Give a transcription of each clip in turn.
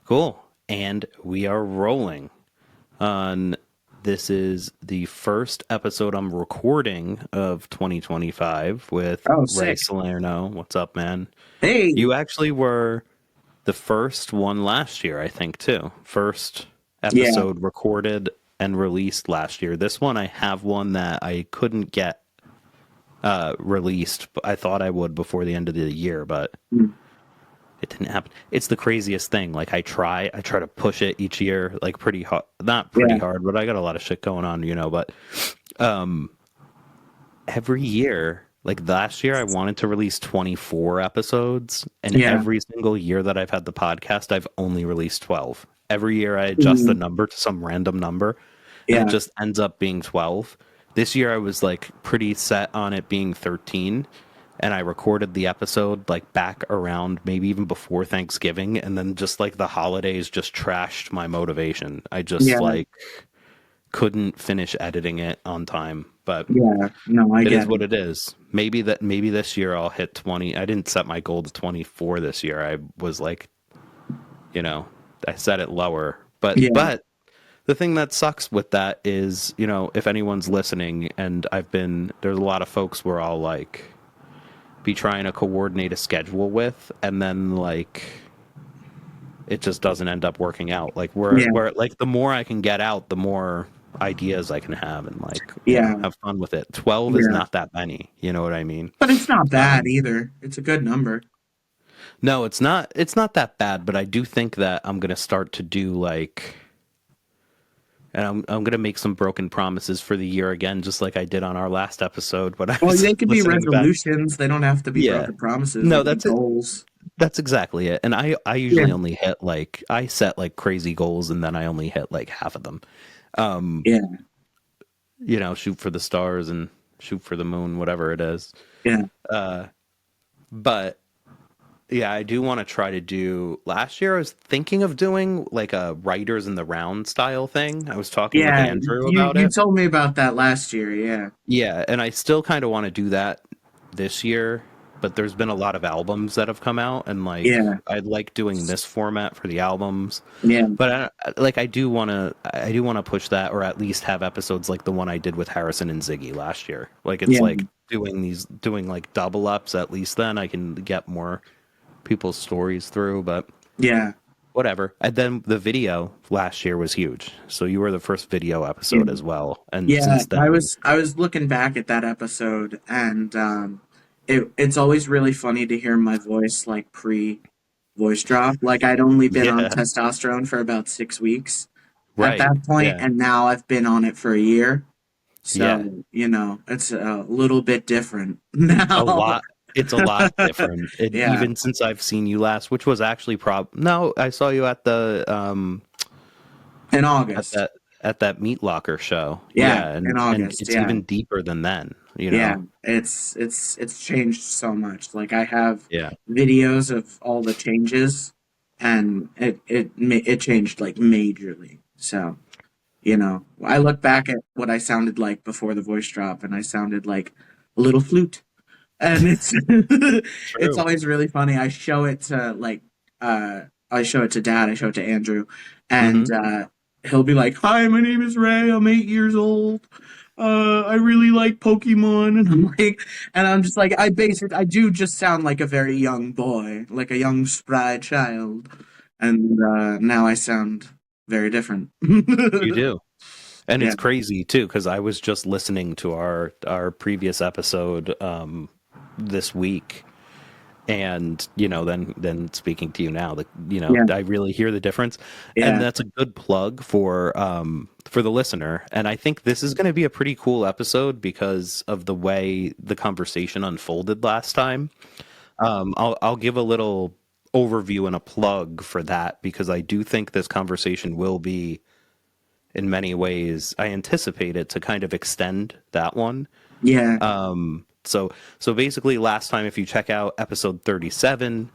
Cool. And we are rolling on. This is the first episode I'm recording of 2025 with Oh, Ray sick. Salerno. What's up, man? Hey. You actually were the first one last year, I think, too. First Yeah. episode recorded and released last year. This one, I have one that I couldn't get released. I thought I would before the end of the year, but Mm. it didn't happen. It's the craziest thing. Like I try to push it each year, like pretty hard, not pretty Yeah. hard, but I got a lot of shit going on, but every year, like last year I wanted to release 24 episodes, and Yeah. every single year that I've had the podcast, I've only released 12. Every year I adjust the Mm. number to some random number, and it Yeah. just ends up being 12. This year I was like pretty set on it being 13, and I recorded the episode like back around maybe even before Thanksgiving, and then just like the holidays just trashed my motivation. I just Yeah. like couldn't finish editing it on time, but Yeah. No, I it is get what it. it is. Maybe this year I'll hit 20. I didn't set my goal to 24 this year. I was like, you know, I set it lower. Yeah. But the thing that sucks with that is, if anyone's listening, and there's a lot of folks where I'll like be trying to coordinate a schedule with, and then like it just doesn't end up working out. Like Yeah. where like the more I can get out, the more ideas I can have, and like, Yeah. have fun with it. 12 is Yeah. not that many, you know what I mean? But it's not bad Um either. It's a good number. no, it's not that bad, but I do think that I'm going to start to do like, and I'm going to make some broken promises for the year again, just like I did on our last episode when I Well, was they could be listening back. resolutions. They don't have to be Yeah. broken promises. They No, could be that's it. goals. That's exactly it. And I Yeah. usually only hit like, I set like crazy goals, and then I only hit like half of them. Um, Yeah. Shoot for the stars and shoot for the moon, whatever it is. Yeah. But yeah, I do want to try to do. Last year, I was thinking of doing like a writers in the round style thing. I was talking with Yeah. Andrew You about you it. told me about that last year. Yeah. Yeah, and I still kind of want to do that this year, but there's been a lot of albums that have come out, and like Yeah. I like doing this format for the albums. Yeah. But I do want to push that, or at least have episodes like the one I did with Harrison and Ziggy last year. Like it's Yeah. like doing like double ups. At least then I can get more people's stories through. But Yeah. whatever. And then the video last year was huge. So you were the first video Yeah. episode as well. And Yeah, since I then, was I was looking back at that episode, and it's always really funny to hear my voice like pre voice drop. Like I'd only been on yeah, testosterone for about 6 weeks at right, that point, yeah, and now I've been on it for a year. yeah, So, it's a little bit different a now. lot. It's a lot different. And Yeah, even since I've seen you last, which was actually no, I saw you at the in at August. that at that Meat Locker show. Yeah, Yeah, in and August. it's Yeah. even deeper than then. Yeah, it's changed so much. Like I have Yeah, videos of all the changes, and it changed like majorly. So, I look back at what I sounded like before the voice drop, and I sounded like a little flute. And it's it's true. always really funny. I show it to Dad, I show it to Andrew, and Hmm. he'll be like, "Hi, my name is Ray. I'm 8 years old. I really like Pokemon," and I'm just like, I do just sound like a very young boy, like a young spry child, and now I sound very different. You do. And Yeah, it's crazy too, because I was just listening to our previous episode this week, and then speaking to you now, yeah, I really hear the difference, and yeah, that's a good plug for the listener. And I think this is going to be a pretty cool episode because of the way the conversation unfolded last time. I'll give a little overview and a plug for that, because I do think this conversation will be, in many ways, I anticipate it to kind of extend that one. yeah, So basically, last time, if you check out episode 37,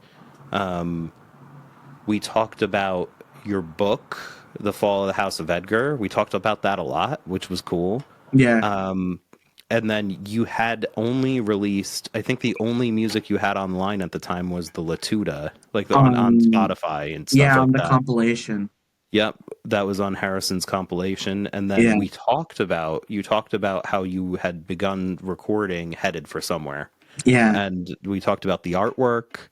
we talked about your book, The Fall of the House of Edgar. We talked about that a lot, which was cool. yeah, and then you had only released, I think the only music you had online at the time was the Latuda, like on Um, Spotify and stuff yeah, like on the that. compilation. Yep, that was on Harrison's compilation. And Yeah, then you talked about how you had begun recording Headed for Somewhere. yeah, And we talked about the artwork,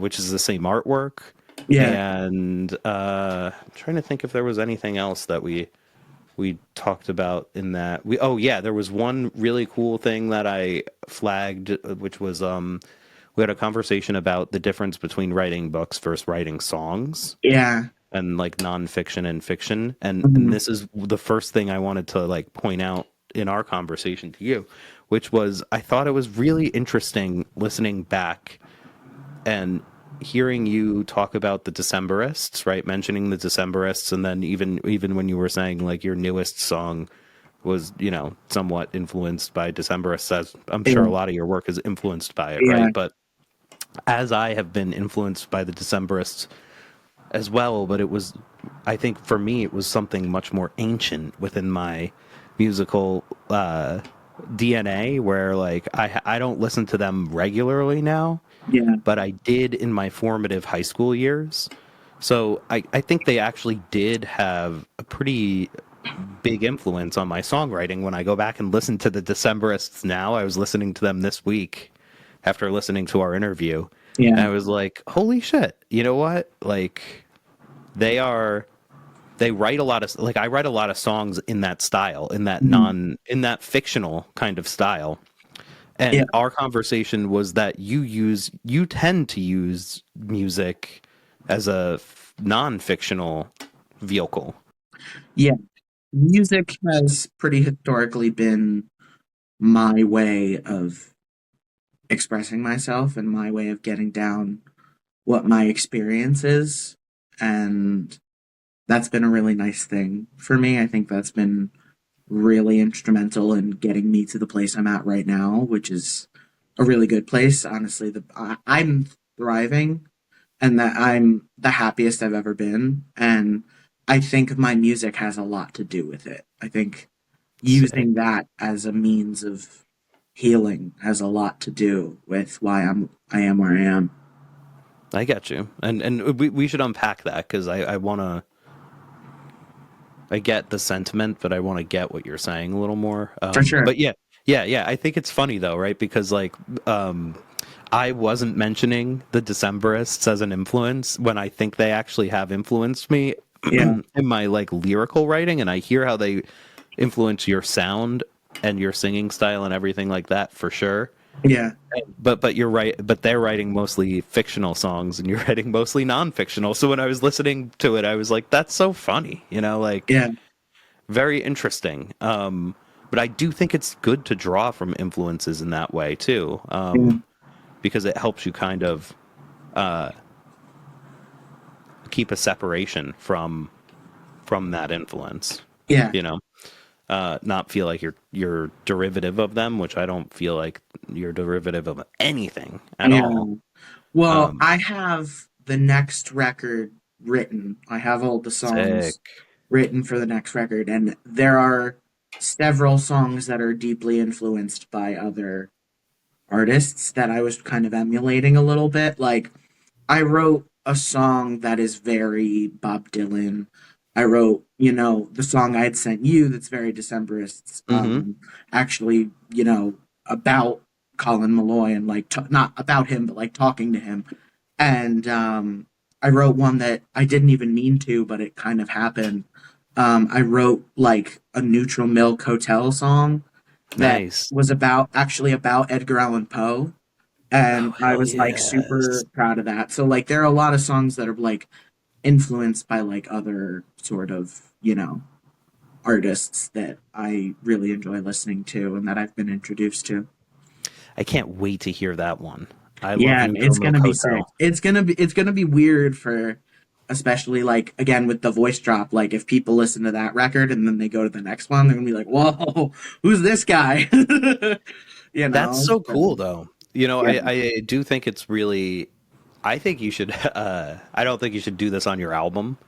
which is the same artwork. yeah, And I'm trying to think if there was anything else that we talked about in that. Oh yeah, there was one really cool thing that I flagged, which was we had a conversation about the difference between writing books versus writing songs yeah. and like nonfiction and fiction. And Mhm. this is the first thing I wanted to like point out in our conversation to you, which was I thought it was really interesting listening back and hearing you talk about the Decemberists, right? Mentioning the Decemberists, and then even when you were saying like your newest song was, you know, somewhat influenced by Decemberists, as I'm sure a Yeah, lot of your work is influenced by it, yeah, right? But as I have been influenced by the Decemberists as well, but it was, I think for me, it was something much more ancient within my musical DNA, where like I don't listen to them regularly now, yeah, but I did in my formative high school years. So I think they actually did have a pretty big influence on my songwriting. When I go back and listen to the Decemberists now, I was listening to them this week after listening to our interview, yeah. and I was like, holy shit, you know what? Like, they are, they write a lot of, like, I write a lot of songs in that style, Mhm. in that fictional kind of style. Yeah, And our conversation was that you tend to use music as a non-fictional vehicle. yeah. Music has pretty historically been my way of expressing myself and my way of getting down what my experience is. And that's been a really nice thing for me. I think that's been really instrumental in getting me to the place I'm at right now, which is a really good place. Honestly, I'm thriving and that I'm the happiest I've ever been. And I think my music has a lot to do with it. I think using Sick. that as a means of healing has a lot to do with why I am where I am. I get you. And we should unpack that because I want to, I get the sentiment, but I want to get what you're saying a little more. For sure. But yeah, yeah. I think it's funny though, right? Because like, I wasn't mentioning the Decemberists as an influence when I think they actually have influenced me Yeah. in my like lyrical writing, and I hear how they influence your sound and your singing style and everything like that for sure. Yeah. But you're right. But they're writing mostly fictional songs, and you're writing mostly non-fictional. So when I was listening to it, I was like, "That's so funny," you know, like Yeah. very interesting. But I do think it's good to draw from influences in that way too, Yeah. because it helps you kind of keep a separation from that influence. Yeah. You know, not feel like you're derivative of them, which I don't feel like you're derivative of anything at Yeah. all. Well, Um, I have the next record written. I have all the Sick. songs written for the next record, and there are several songs that are deeply influenced by other artists that I was kind of emulating a little bit. Like, I wrote a song that is very Bob Dylan. I wrote, the song I had sent you that's very Decemberists, Mm-hmm. actually, about Colin Malloy and like, not about him, but like talking to him. And I wrote one that I didn't even mean to, but it kind of happened. I wrote like a Neutral Milk Hotel song that Nice. was actually about Edgar Allan Poe, Oh and I hell was like yes. super proud of that. So like there are a lot of songs that are like influenced by like other sort of, artists that I really enjoy listening to and that I've been introduced to. I can't wait to hear that one. I love Yeah, Neutral it's Milk gonna be sick. Hotel. It's gonna be weird for especially like again with the voice drop, like if people listen to that record and then they go to the next one, they're gonna be like, whoa, who's this guy? you That's know? so So, cool though. You know, yeah. I do think it's really, I think you should I don't think you should do this on your album,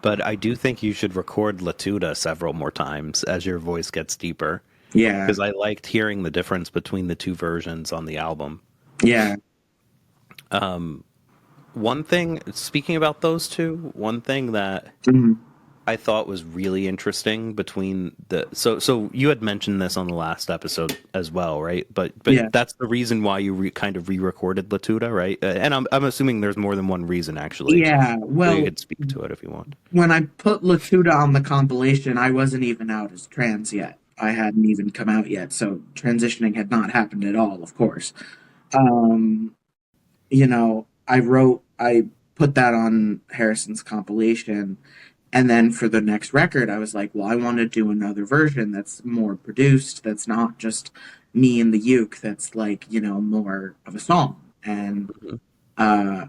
but I do think you should record Latuda several more times as your voice gets deeper. Yeah. because I liked hearing the difference between the two versions on the album. Yeah. One thing, speaking about those two, one thing that Mhm. I thought was really interesting between the so you had mentioned this on the last episode as well, right? But Yeah. that's the reason why you kind of re-recorded Latuda, right? And I'm assuming there's more than one reason actually. Yeah. So you Well, could speak to it if you want. when I put Latuda on the compilation, I wasn't even out as trans yet. I hadn't even come out yet, so transitioning had not happened at all, of course. Um, I put that on Harrison's compilation, and then for the next record, I was like, well, I want to do another version that's more produced, that's not just me and the uke, that's like, more of a song. And Mhm.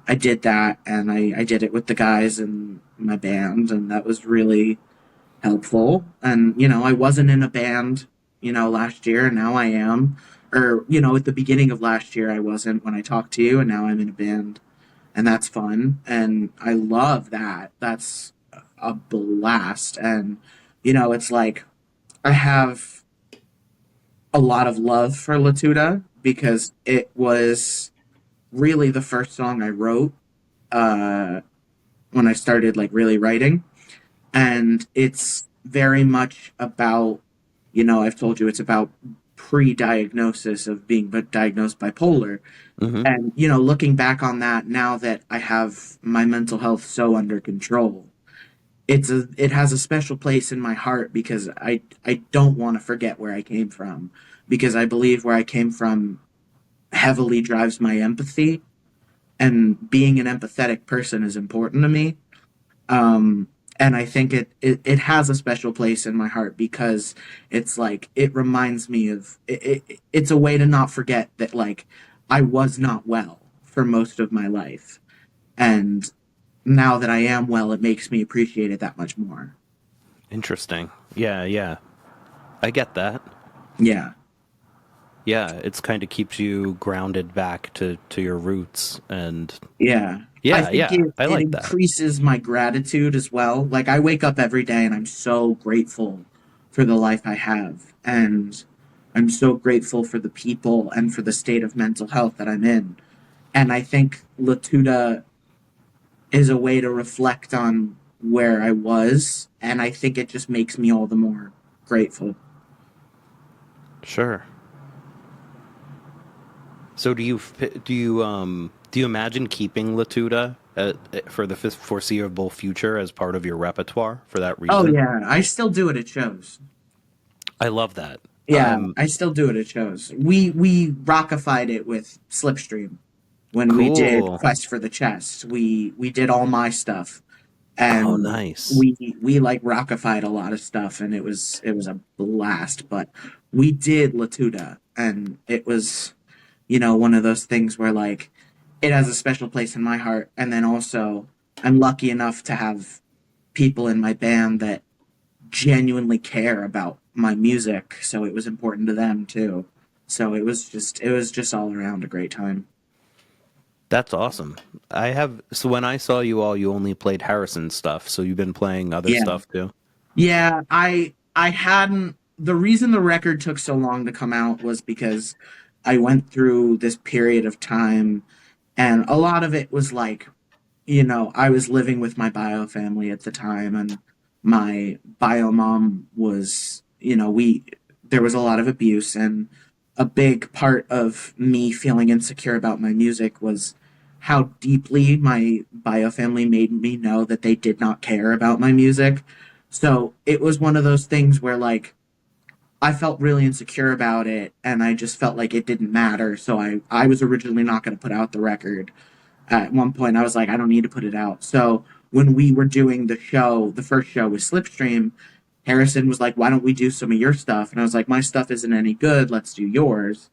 I did that, and I did it with the guys in my band, and that was really helpful. And, I wasn't in a band, last year, and now I am. Or, at the beginning of last year, I wasn't when I talked to you, and now I'm in a band, and that's fun. And I love that. That's a blast. And, it's like I have a lot of love for Latuda because it was really the first song I wrote uh, when I started like really writing, and it's very much about, I've told you it's about pre-diagnosis of being diagnosed bipolar, Mhm. and looking back on that now that I have my mental health so under control, it has a special place in my heart because I don't want to forget where I came from, because I believe where I came from heavily drives my empathy, and being an empathetic person is important to me. Um, and I think it has a special place in my heart because it's like it reminds me of it's a way to not forget that like I was not well for most of my life, and now that I am well, it makes me appreciate it that much more. Interesting. Yeah, yeah. I get that. Yeah. Yeah, it's kind of keeps you grounded back to your roots and Yeah. I yeah, think yeah. I it like that. increases my gratitude as well. Like I wake up every day and I'm so grateful for the life I have. And I'm so grateful for the people and for the state of mental health that I'm in. And I think Latuda is a way to reflect on where I was. And I think it just makes me all the more grateful. Sure. So do you imagine keeping Latuda for the foreseeable future as part of your repertoire for that Oh, reason? yeah. I still do it at shows. I love that. Yeah, I still do it at shows. We rockified it with Slipstream when we did Cool. Quest for the Chest. We did all my stuff, Oh, and nice. we like rockified a lot of stuff, and it was a blast. But we did Latuda, and it was one of those things where like it has a special place in my heart, and then also I'm lucky enough to have people in my band that genuinely care about my music, so it was important to them too. So it was just all around a great time. That's awesome. So when I saw you all, you only played Harrison stuff. So you've been playing other Yeah. stuff too. Yeah, I hadn't the reason the record took so long to come out was because I went through this period of time, and a lot of it was like, I was living with my bio family at the time, and my bio mom was, there was a lot of abuse, and a big part of me feeling insecure about my music was how deeply my bio family made me know that they did not care about my music. So it was one of those things where like I felt really insecure about it, and I just felt like it didn't matter. So I was originally not going to put out the record. At one point I was like, I don't need to put it out. So when we were doing the show, the first show with Slipstream, Harrison was like, why don't we do some of your stuff? And I was like, my stuff isn't any good. Let's do yours.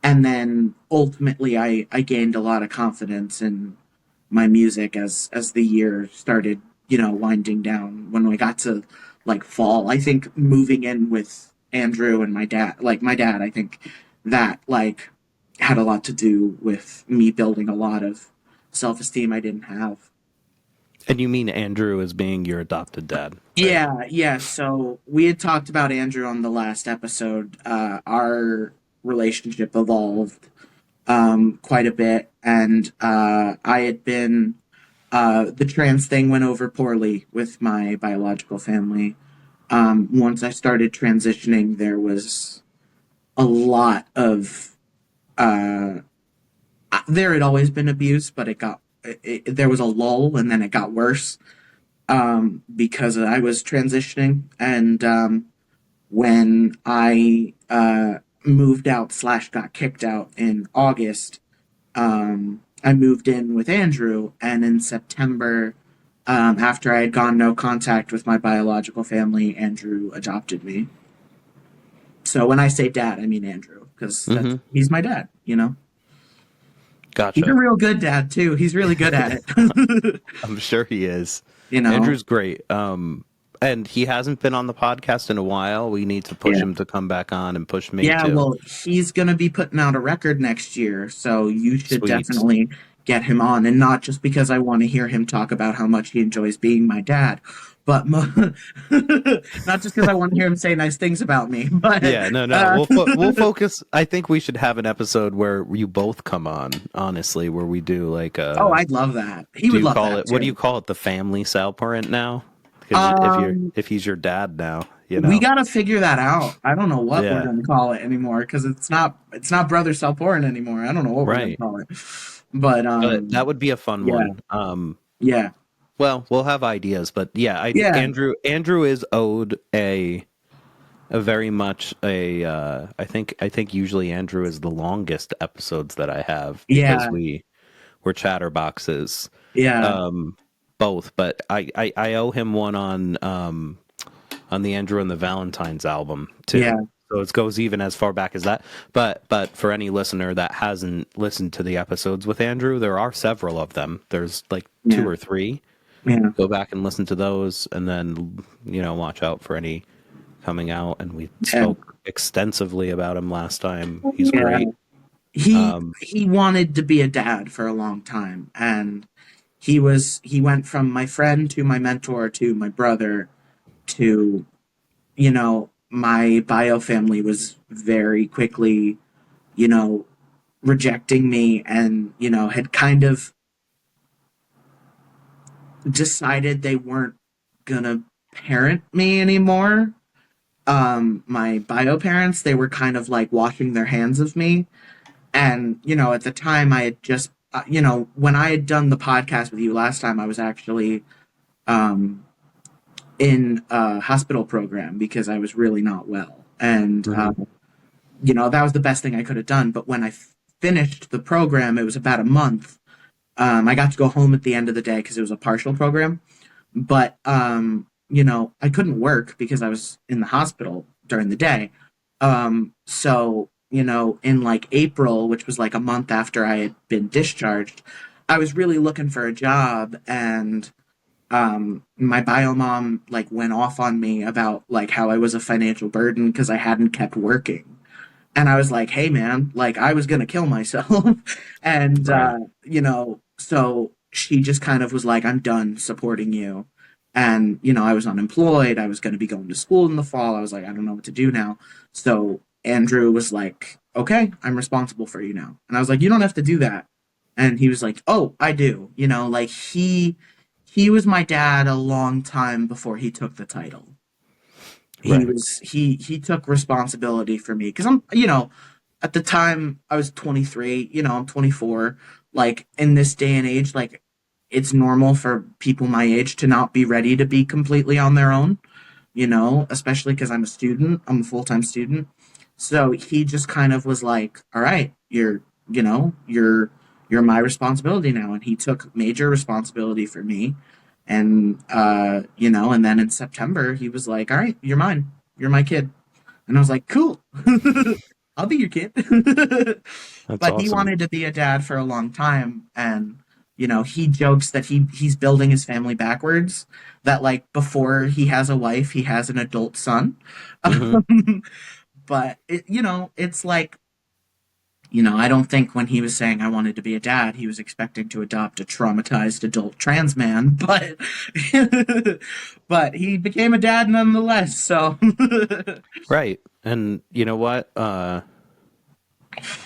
And then ultimately I gained a lot of confidence in my music as the year started, winding down. When we got to like fall, I think moving in with Andrew and my dad, I think that like had a lot to do with me building a lot of self esteem I didn't have. And you mean Andrew as being your adopted dad, right? Yeah. So we had talked about Andrew on the last episode. Our relationship evolved quite a bit, and I had been the trans thing went over poorly with my biological family. Once I started transitioning, there was a lot of there had always been abuse, but there was a lull, and then it got worse because I was transitioning, and when I moved out slash got kicked out in August, I moved in with Andrew, and in September, after I had gone no contact with my biological family, Andrew adopted me. So when I say dad, I mean Andrew, because Mm-hmm. he's my dad. He's a Gotcha. real good dad too. He's really good at it. I'm sure he is. you know. Andrew's great. And he hasn't been on the podcast in a while. We need to push Yeah. him to come back on and push me Yeah, too. well, he's going to be putting out a record next year, so you should Sweet. definitely get him on. And not just because I want to hear him talk about how much he enjoys being my dad, but not just because I want to hear him say nice things about me, but Yeah, no. We'll focus. I think we should have an episode where you both come on, honestly, where we do like oh, I'd love that. He do would you love call that it, what do you too. call it, the family Salparent now? Because Um, if he's your dad now, we got to figure that out. I don't know what we're Yeah, going to call it anymore because it's not Brother Salporin anymore. I don't know what we're going to right. call it, but But that would be a fun yeah, one. yeah, Well, we'll have ideas, but yeah, yeah, Andrew is owed a very much a I think usually Andrew is the longest episodes that I have because yeah, we're chatterboxes, yeah, um both, but I owe him one on the Andrew and the Valentines album too. yeah, So it goes even as far back as that. But for any listener that hasn't listened to the episodes with Andrew, there are several of them. There's like two yeah, or three. yeah. Go back and listen to those, and then watch out for any coming out. And we Yeah. spoke extensively about him last time. He's Yeah. great. He Um, he wanted to be a dad for a long time, and he went from my friend to my mentor to my brother to my bio family was very quickly you know rejecting me, and had kind of decided they weren't gonna parent me anymore. My bio parents, they were kind of like washing their hands of me. And, at the time I had just, when I had done the podcast with you last time, I was actually um, in a hospital program because I was really not well. And, mhm. that was the best thing I could have done. But when I finished the program, it was about a month. I got to go home at the end of the day because it was a partial program. But, I couldn't work because I was in the hospital during the day. So, in like April, which was like a month after I had been discharged, I was really looking for a job, and my bio mom like went off on me about like how I was a financial burden because I hadn't kept working. And I was like, hey man, like I was gonna kill myself. and Right. so she just kind of was like, I'm done supporting you. And I was unemployed. I was gonna be going to school in the fall. I was like, I don't know what to do now. So Andrew was like, okay, I'm responsible for you now. And I was like, you don't have to do that. And he was like, oh, I do. Like he was my dad a long time before he took the title. Right. He took responsibility for me because I'm at the time I was 23, I'm 24. Like in this day and age, like it's normal for people my age to not be ready to be completely on their own, especially because I'm a student, I'm a full-time student. So he just kind of was like, all right, you're my responsibility now. And he took major responsibility for me. And then in September he was like, all right, you're mine. You're my kid. And I was like, cool. I'll be your kid. That's But he awesome. wanted to be a dad for a long time, and he jokes that he's building his family backwards, that like before he has a wife he has an adult son. Hmm. But it's like I don't think when he was saying I wanted to be a dad, he was expecting to adopt a traumatized adult trans man, but but he became a dad nonetheless. So Right. And you know what?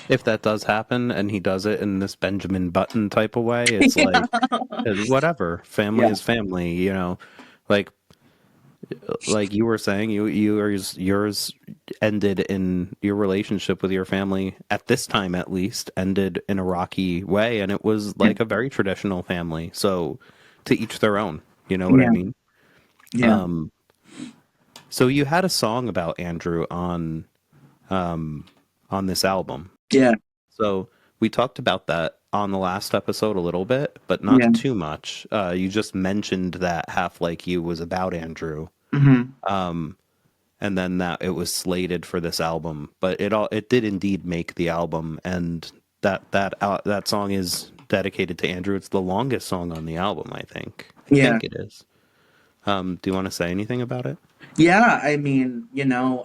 If that does happen and he does it in this Benjamin Button type of way, it's yeah, like whatever. Family yeah, is family, you know. Like you were saying, yours ended in your relationship with your family at this time, at least, ended in a rocky way, and it was like a very traditional family. So to each their own. You know what I yeah, mean? yeah, Um, so you had a song about Andrew on this album. yeah, So we talked about that on the last episode a little bit, but yeah. not too much. You just mentioned that Half Like You was about Andrew, Hmm. and then that it was slated for this album. But it did indeed make the album, and that song is dedicated to Andrew. It's the longest song on the album, I think. I Yeah. think it is. Do you want to say anything about it? Yeah, I mean,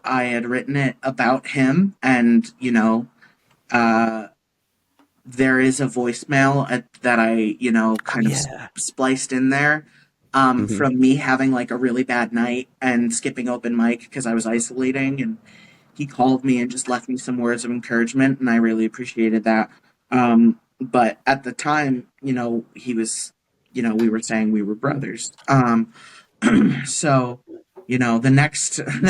I had written it about him, and uh there is a voicemail that I, Oh kind of yeah. spliced in there, Hmm. from me having like a really bad night and skipping open mic because I was isolating, and he called me and just left me some words of encouragement, and I really appreciated that. But at the time, he was, we were saying we were brothers. So, the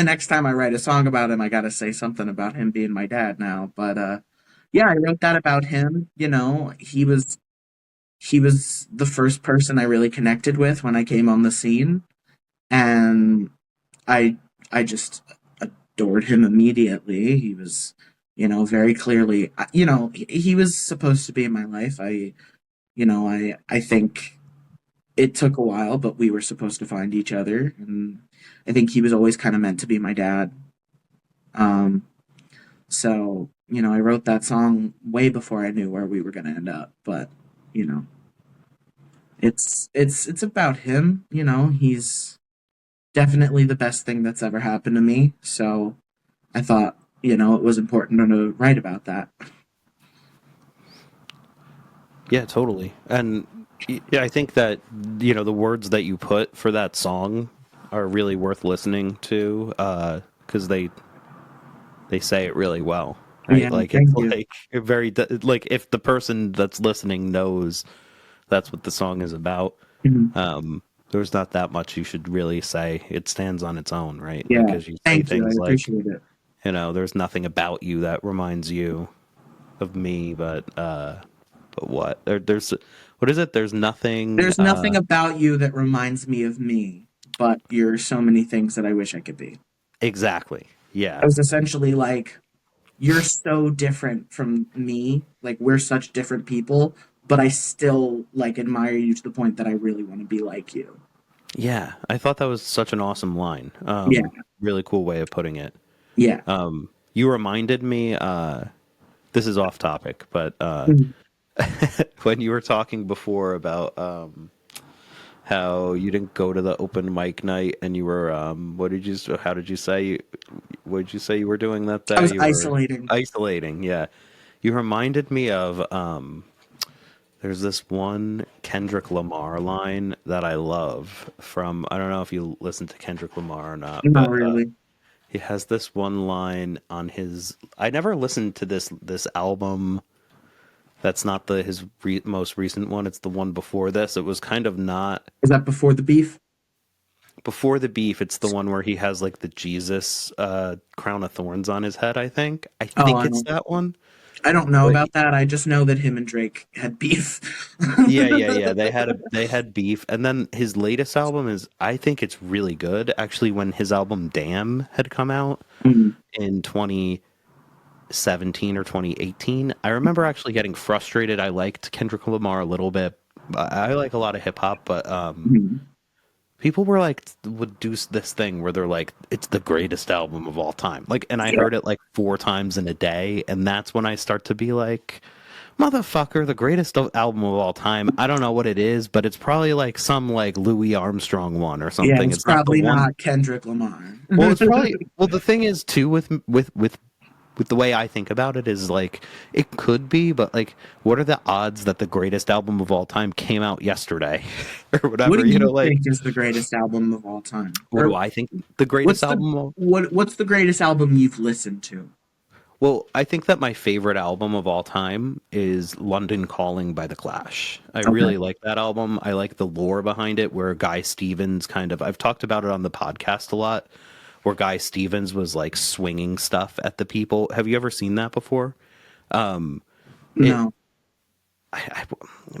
next time I write a song about him, I got to say something about him being my dad now. But yeah, I wrote that about him. He was the first person I really connected with when I came on the scene, and I I just adored him immediately. He was, very clearly, he was supposed to be in my life. I think it took a while, but we were supposed to find each other, and I think he was always kind of meant to be my dad. Um, so I wrote that song way before I knew where we were going to end up, but you know, it's about him. He's definitely the best thing that's ever happened to me. So I thought, it was important to write about that. Yeah, totally. And yeah, I think that the words that you put for that song are really worth listening to because they say it really well, Yeah, right? Like it's thank you. like like if the person that's listening knows that's what the song is about, Mhm. there's not that much you should really say. It stands on its own, right? Yeah, Because you say thank you. I things like, appreciate it. there's nothing about you that reminds you of me, but what? There's what is it? There's nothing. There's nothing about you that reminds me of me, but you're so many things that I wish I could be. Exactly. I Yeah. was essentially like, you're so different from me. Like, we're such different people, but I still like admire you to the point that I really want to be like you. Yeah. I thought that was such an awesome line. Yeah, Really cool way of putting it. yeah. You reminded me. This is off topic, but Mhm. when you were talking before about how you didn't go to the open mic night and you were what did you how did you say what did you say you were doing that I day? was You were isolating. isolating. Yeah. You reminded me of there's this one Kendrick Lamar line that I love from I don't know if you listen to Kendrick Lamar or not, Not but really. he has this one line on his I never listened to this album. That's not his most recent one. It's the one before this. It was kind of not Is that before the beef? before the beef. It's the one where he has like the Jesus crown of thorns on his head. I Oh, think it's that one. I don't know But about that. I just know that him and Drake had beef. yeah. They had beef, and then his latest album is I think it's really good. Actually, when his album Damn had come out Mhm. in 2017 or 2018, I remember actually getting frustrated. I liked Kendrick Lamar a little bit. I like a lot of hip hop, but Mhm. people were like would do this thing where they're like it's the greatest album of all time. Like and I Yeah. heard it like four times in a day, and that's when I start to be like motherfucker, the greatest album of all time. I don't know what it is, but it's probably like some like Louis Armstrong one or Yeah, something. it's It's not the probably one. not Kendrick Lamar. Well, it's probably well the thing is too with with the way I think about it is like it could be, but like what are the odds that the greatest album of all time came out yesterday or What whatever, do you like think is the greatest album of all time? what do Or I think the greatest what's the album of, what's the greatest album you've listened to? well, I think that my favorite album of all time is London Calling by The Clash. I Okay. really like that album. I like the lore behind it where Guy Stevens kind of, I've talked about it on the podcast a lot, where Guy Stevens was like swinging stuff at the people. Have you ever seen that before? It No. I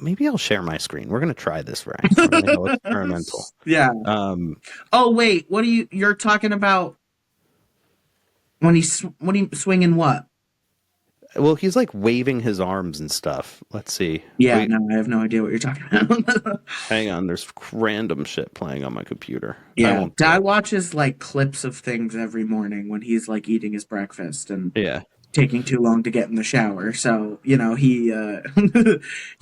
maybe I'll share my screen. We're gonna try this, Ray. We're gonna go experimental. Yeah. Um, Oh wait, what are you're talking about when he swinging what? well, he's like waving his arms and stuff. Let's see. Yeah, Wait, no, I have no idea what you're talking about. hang on. There's random shit playing on my computer. I Yeah, won't do Dad it. watches like clips of things every morning when he's like eating his breakfast and Yeah. taking too long to get in the shower. So, he Look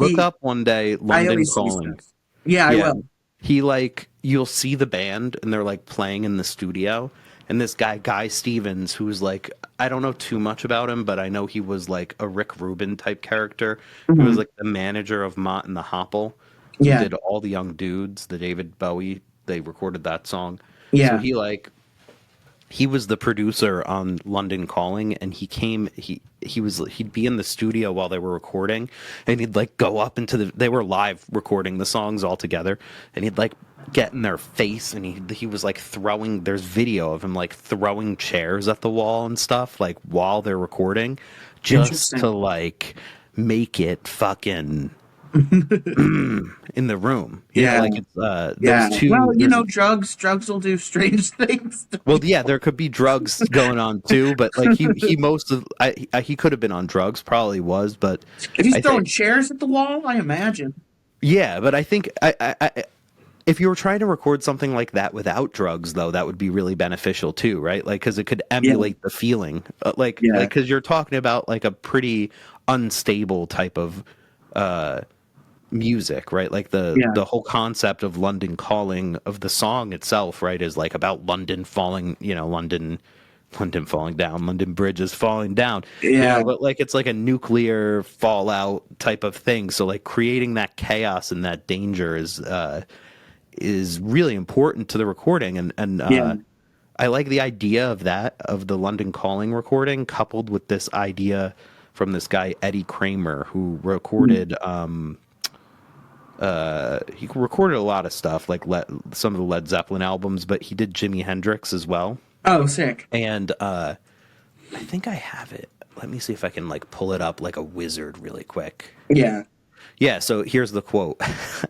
he up one day I London always see Calling. stuff. Yeah, I Yeah. will. He like you'll see the band and they're like playing in the studio. And this Guy Stevens, who's like I don't know too much about him, but I know he was like a Rick Rubin type character. He was Mhm. like the manager of Mott and the Hopple, who Yeah. did all the Young Dudes, the David Bowie. They recorded that song. So Yeah. he was the producer on London Calling, and he'd be in the studio while they were recording, and he'd like go up into they were live recording the songs all together, and he'd like get in their face, and he was like throwing, there's video of him like throwing chairs at the wall and stuff like while they're recording, just to Interesting. like make it fucking in the room, Yeah. like it's Yeah. Well, there's drugs will do strange things. well, yeah, there could be drugs going on too, but like he most of he could have been on drugs, probably was, but If he's I throwing think chairs at the wall, I imagine. yeah, but I think if you were trying to record something like that without drugs, though, that would be really beneficial too, right? Like because it could Yeah. emulate the feeling, Yeah. because you're talking about like a pretty unstable type of music, right? Like Yeah. the whole concept of London Calling of the song itself, right, is like about London falling, London falling down, London Bridge is falling down, Yeah. but like it's like a nuclear fallout type of thing. So like creating that chaos and that danger is really important to the recording, and Yeah. I like the idea of that, of the London Calling recording, coupled with this idea from this guy Eddie Kramer, who recorded he recorded a lot of stuff like some of the Led Zeppelin albums, but he did Jimi Hendrix as well. Oh, sick. And I think I have it. Let me see if I can like pull it up like a wizard really quick. Yeah. Yeah, so here's the quote.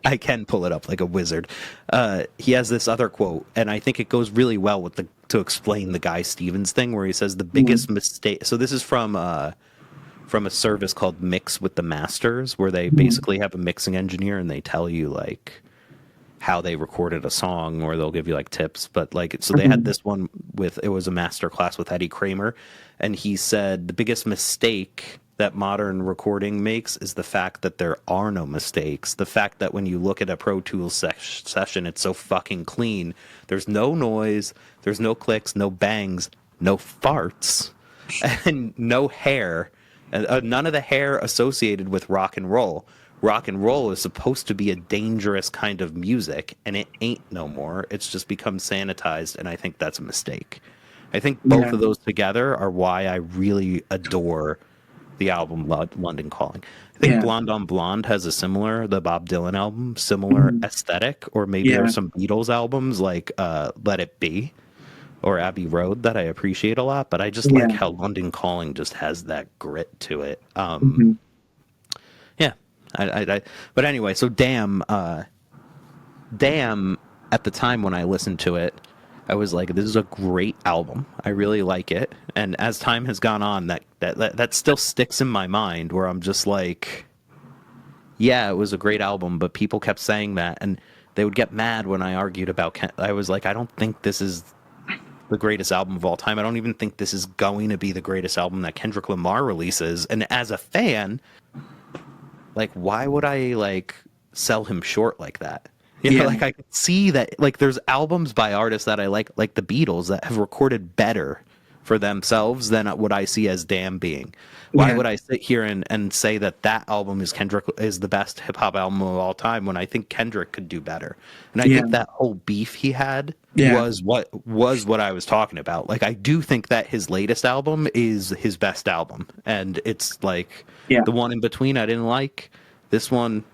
I can pull it up like a wizard. He has this other quote, and I think it goes really well with to explain the Guy Stevens thing, where he says the biggest mistake. So this is from a service called Mix with the Masters, where they basically have a mixing engineer and they tell you like how they recorded a song, or they'll give you like tips. But like, so they had this one it was a master class with Eddie Kramer, and he said the biggest mistake that modern recording makes is the fact that there are no mistakes. The fact that when you look at a Pro Tools session, it's so fucking clean. There's no noise, there's no clicks, no bangs, no farts, and no hair. None of the hair associated with rock and roll. Rock and roll is supposed to be a dangerous kind of music, and it ain't no more. It's just become sanitized, and I think that's a mistake. I think both Yeah. of those together are why I really adore the album London Calling. I think Yeah. Blonde on Blonde has the Bob Dylan album, similar aesthetic, or maybe Yeah. there's some Beatles albums like Let It Be or Abbey Road that I appreciate a lot, but I just like Yeah. how London Calling just has that grit to it. Mhm. Yeah, but anyway, so damn. At the time when I listened to it, I was like, "This is a great album. I really like it." And as time has gone on, that still sticks in my mind, where I'm just like, "Yeah, it was a great album," but people kept saying that, and they would get mad when I argued about. I was like, "I don't think this is the greatest album of all time. I don't even think this is going to be the greatest album that Kendrick Lamar releases." And as a fan, like, why would I like sell him short like that? Yeah. Like I could see that like there's albums by artists that I like the Beatles, that have recorded better for themselves than what I see as Damn being. Why Yeah. would I sit here and say that that album is the best hip hop album of all time when I think Kendrick could do better? And I Yeah. think that whole beef he had Yeah. was what I was talking about. Like I do think that his latest album is his best album, and it's like Yeah. the one in between I didn't like. This one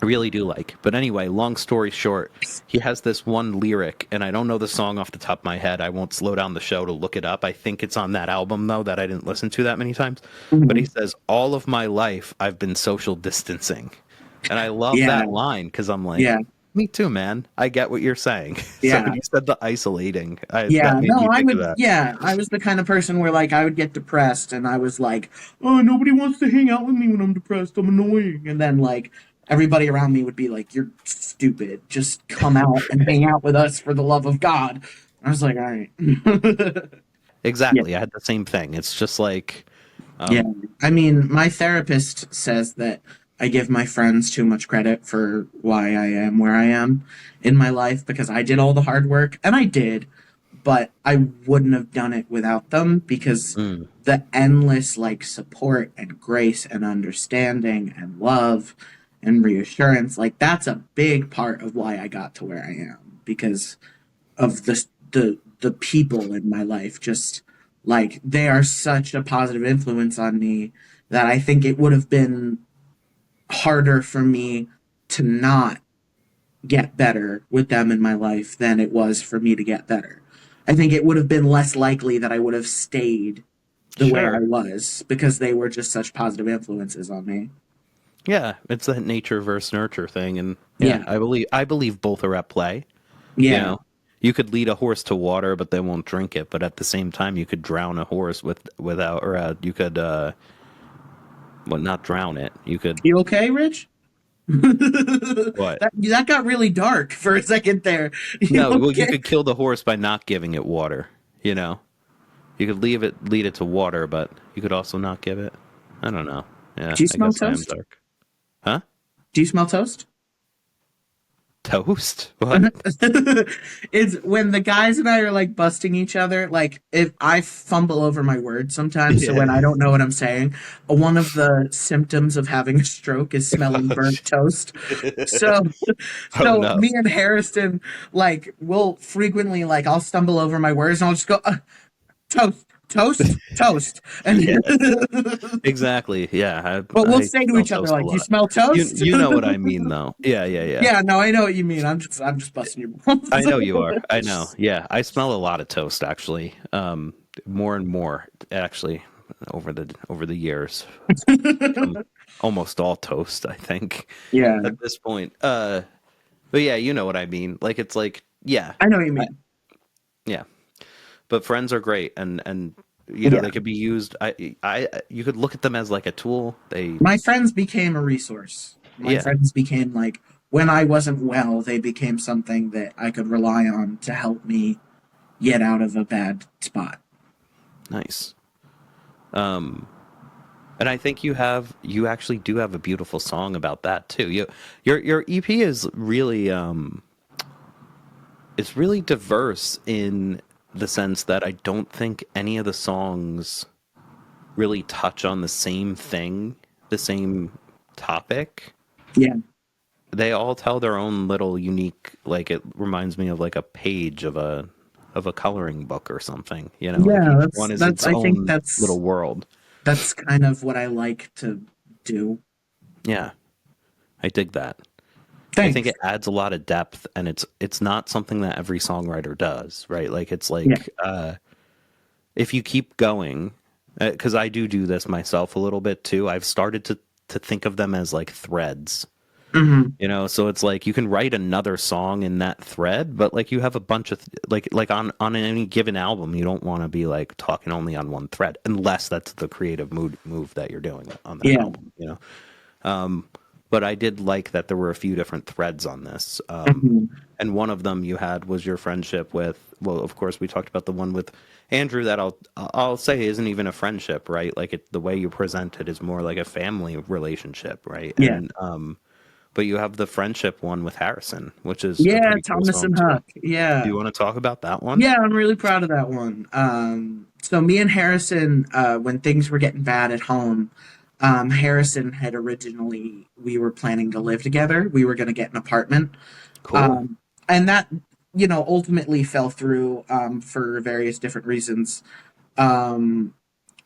I really do like. But anyway, long story short, he has this one lyric, and I don't know the song off the top of my head. I won't slow down the show to look it up. I think it's on that album, though, that I didn't listen to that many times. But he Mhm. says, "All of my life, I've been social distancing." And I love Yeah. that line because I'm Yeah. like, me too, man. I get what you're saying. So Yeah. when you said the isolating, that Yeah, made no, me think of that. I was the kind of person where like I would get depressed and I was like, oh, nobody wants to hang out with me when I'm depressed. I'm annoying. And then like everybody around me would be like, you're stupid. Just come out and hang out with us for the love of God. I was like, all right. Yeah. Exactly. I had the same thing. It's just like, Yeah. um, I mean, my therapist says that I give my friends too much credit for why I am where I am in my life because I did all the hard work and I did, but I wouldn't have done it without them because mm, the endless like support and grace and understanding and love and reassurance, like that's a big part of why I got to where I am because of the people in my life just like they are such a positive influence on me that I think it would have been harder for me to not get better with them in my life than it was for me to get better. I think it would have been less likely that I would have stayed the way I sure. was because they were just such positive influences on me. Yeah, it's that nature versus nurture thing, and Yeah. yeah, I believe both are at play. You Yeah. know, you could lead a horse to water, but they won't drink it. But at the same time, you could drown a horse without, or you could, well, not drown it. You could You okay, Rich? what? That got really dark for a second there. You No, well, you okay? could kill the horse by not giving it water. You know, you could lead it to water, but you could also not give it. I don't know. Yeah, Do you I smell guess I am toast? dark. Huh? Do you smell toast? Toast? What? It's when the guys and I are like busting each other. Like if I fumble over my words sometimes, so when Yeah. I don't know what I'm saying, one of the symptoms of having a stroke is smelling Oh, burnt toast. So, oh so no. me and Harrison like will frequently like I'll stumble over my words and I'll just go toast, toast, toast, and Yeah. Exactly. Yeah, but we'll I say to smell each other toast a like, "You lot. smell You toast." you know what I mean, though. Yeah, yeah, yeah. Yeah, no, I know what you mean. I'm just busting your balls. I know you are. I know. Yeah, I smell a lot of toast actually. More and more actually over the years. Become almost all toast, I think, Yeah, at this point. But yeah, you know what I mean. Like it's like yeah, I know what you I, mean. yeah. But friends are great, and Yeah. they could be used. You could look at them as like a tool. They My friends became a resource. My yeah, friends became like when I wasn't well, they became something that I could rely on to help me get out of a bad spot. nice. Um, and I think you actually do have a beautiful song about that too. Your EP is really it's really diverse in the sense that I don't think any of the songs really touch on the same thing, the same topic. Yeah. They all tell their own little unique, like it reminds me of like a page of a coloring book or something, like Yeah, each that's one is that's its I think own little world. that's kind of what I like to do. Yeah, I dig that. I think Thanks. it adds a lot of depth, and it's not something that every songwriter does, right? Like it's Yeah. like if you keep going, because I do this myself a little bit too. I've started to think of them as like threads. Hmm. So it's like you can write another song in that thread, but like you have a bunch of like on any given album, you don't want to be like talking only on one thread unless that's the creative move that you're doing on that Yeah. album. But I did like that there were a few different threads on this. Hmm. And one of them you had was your friendship with, well, of course we talked about the one with Andrew that I'll say isn't even a friendship, right? Like the way you present it is more like a family relationship, right? Yeah. And but you have the friendship one with Harrison, which is a Yeah, pretty cool Thomas song and too. Huck. Do Yeah. you want to talk about that one? Yeah, I'm really proud of that one. So me and Harrison, when things were getting bad at home, Harrison had originally, we were planning to live together. We were going to get an apartment. Cool. Um, and that, ultimately fell through, for various different reasons. Um,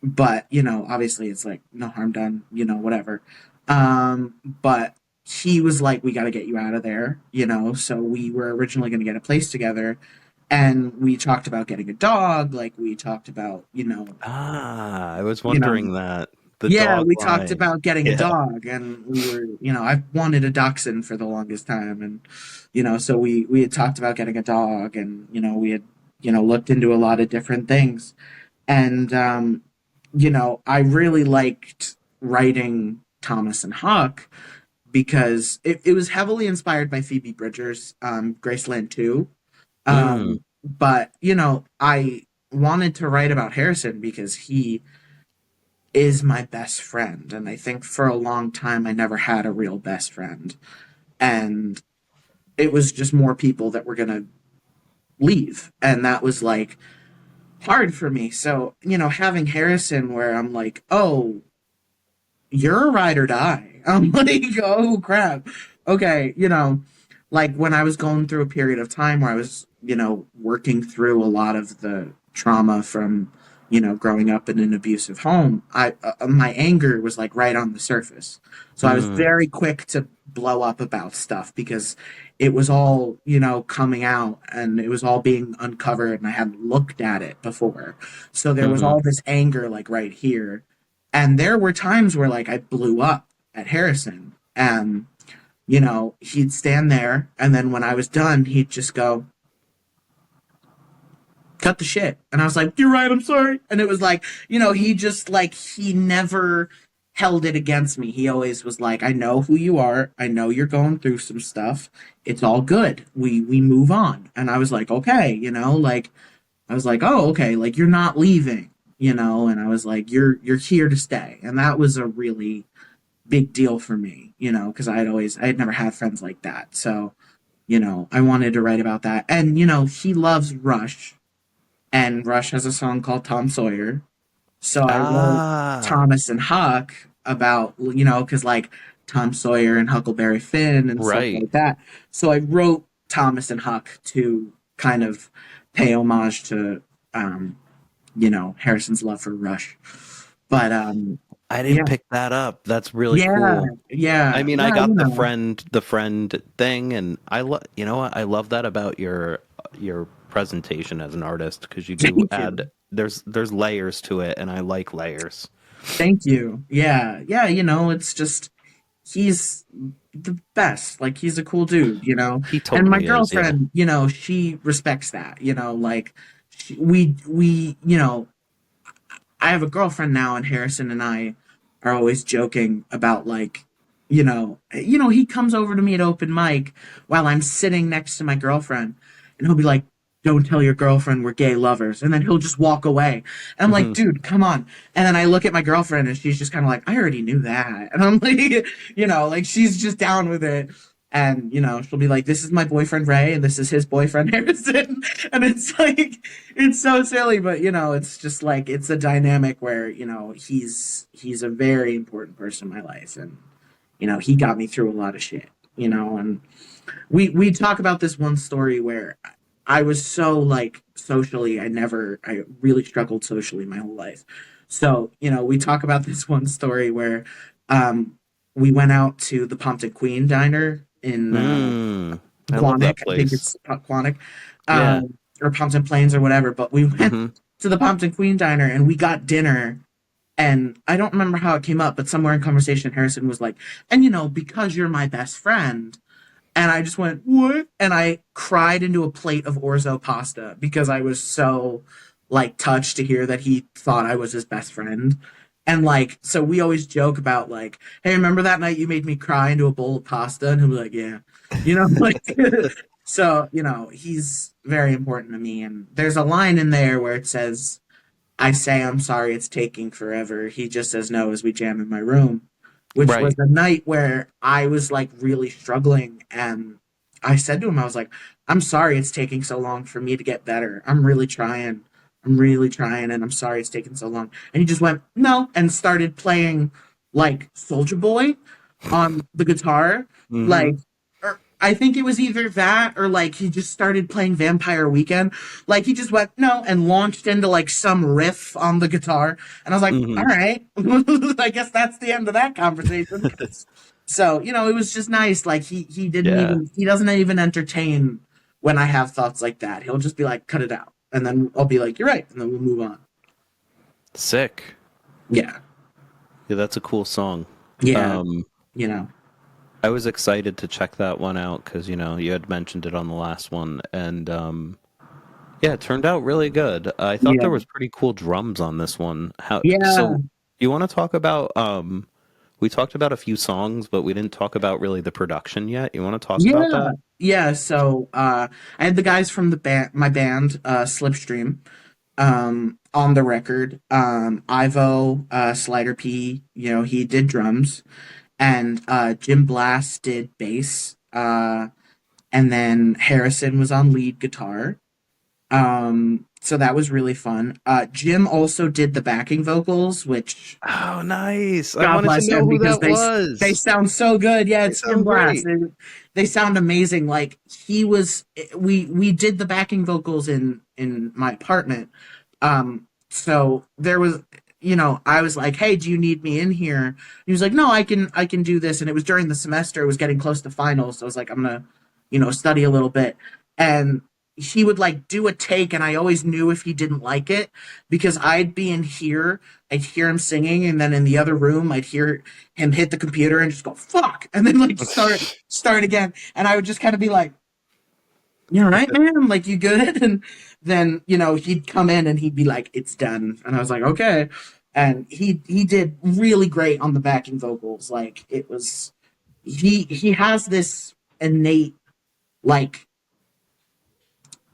but, obviously it's like no harm done, whatever. But he was like, we got to get you out of there, so we were originally going to get a place together, and we talked about getting a dog, like we talked about, Ah, I was you know wondering that. The yeah, dog we talked line. about getting a Yeah. dog, and we were, I wanted a dachshund for the longest time, and so we had talked about getting a dog, and we had looked into a lot of different things, and I really liked writing Thomas and Huck because it was heavily inspired by Phoebe Bridgers' Graceland 2. Mm, But, I wanted to write about Harrison because he is my best friend. And I think for a long time, I never had a real best friend. And it was just more people that were going to leave. And that was like hard for me. So, having Harrison where I'm like, oh, you're a ride or die. I'm like, oh crap. Okay, like when I was going through a period of time where I was, working through a lot of the trauma from, growing up in an abusive home, I my anger was like right on the surface. So I was mm, very quick to blow up about stuff because it was all, coming out and it was all being uncovered and I hadn't looked at it before. So there was hmm. all this anger like right here, and there were times where like I blew up at Harrison and he'd stand there and then when I was done, he'd just go, cut the shit. And I was like, you're right, I'm sorry. And it was like, he just like he never held it against me. He always was like, I know who you are. I know you're going through some stuff. It's all good. We move on. And I was like, okay, like I was like, oh, okay, like you're not leaving, and I was like, you're here to stay. And that was a really big deal for me, because I had never had friends like that. So, I wanted to write about that. And, he loves Rush, and Rush has a song called Tom Sawyer. So I wrote Ah, Thomas and Huck about, because like Tom Sawyer and Huckleberry Finn and stuff right. like that. So I wrote Thomas and Huck to kind of pay homage to, um, Harrison's love for Rush. But I didn't yeah, pick that up. That's really yeah, cool. I yeah, mean, I yeah, got the friend thing, and you know what? I love that about your presentation as an artist because you do Thank you. add there's layers to it, and I like layers. Thank you. Yeah, yeah, it's just he's the best. Like he's a cool dude. He And my totally is, yeah. girlfriend, she respects that. Like we, I have a girlfriend now, and Harrison and I are always joking about like, he comes over to me at open mic while I'm sitting next to my girlfriend, and he'll be like, "Don't tell your girlfriend we're gay lovers," and then he'll just walk away, and I'm like, "Dude, come on!" And then I look at my girlfriend, and she's just kind of like, "I already knew that," and I'm like, like she's just down with it. And she'll be like, "This is my boyfriend Ray, and this is his boyfriend Harrison," and it's like, it's so silly, but it's just like it's a dynamic where he's a very important person in my life, and he got me through a lot of shit, and we talk about this one story where I was so like socially, I really struggled socially my whole life. So we talk about this one story where um we went out to the Pompton Queen diner in Mm, I love that Quantick. I think place. it's Quantick, Yeah. or Pompton Plains or whatever. But we went Hmm. to the Pompton Queen diner and we got dinner. And I don't remember how it came up, but somewhere in conversation, Harrison was like, "And because you're my best friend." And I just went, "What?" And I cried into a plate of orzo pasta because I was so like touched to hear that he thought I was his best friend. And like, so we always joke about like, "Hey, remember that night you made me cry into a bowl of pasta?" And he'll be like, "Yeah," like, so, he's very important to me. And there's a line in there where it says, "I say I'm sorry it's taking forever. He just says no as we jam in my room." which was Right. the night where I was like really struggling. And I said to him, I was like, I'm sorry it's taking so long for me to get better. I'm really trying. I'm really trying, and I'm sorry it's taking so long. And he just went, no, and started playing like Soldier Boy on the guitar. Mm-hmm. Like, or I think it was either that or like he just started playing Vampire Weekend. Like he just went, no, and launched into like some riff on the guitar. And I was like, all Mm-hmm. right, I guess that's the end of that conversation. So, it was just nice. Like Yeah. he doesn't even entertain when I have thoughts like that. He'll just be like, cut it out. And then I'll be like, you're right. And then we'll move on. Sick. Yeah. Yeah, that's a cool song. Yeah. Um, You know, I was excited to check that one out because, you had mentioned it on the last one, and yeah, it turned out really good. I thought there yeah. was pretty cool drums on this one. Yeah. You want to talk about we talked about a few songs, but we didn't talk about really the production yet. You want to talk about Yeah. that? Yeah. So I had the guys from the band my band, Slipstream, on the record. Ivo, Slider P, he did drums. And Jim Blass did bass. And then Harrison was on lead guitar. So that was really fun. Jim also did the backing vocals, which Oh, nice. I God wanted to bless know him who because that they was. sound so good. Yeah, They it's Jim sound Blass. great. They sound amazing. Like we did the backing vocals in my apartment. So there was, I was like, "Hey, do you need me in here?" He was like, "No, I can do this." And it was during the semester; it was getting close to finals, so I was like, "I'm gonna, study a little bit." And he would like do a take, and I always knew if he didn't like it because I'd be in here, I'd hear him singing, and then in the other room, I'd hear him hit the computer and just go "fuck," and then like start again, and I would just kind of be like, "You all right, man? Like, you good?" And then, he'd come in and he'd be like, "It's done." And I was like, "Okay." And he did really great on the backing vocals. Like, it was he has this innate like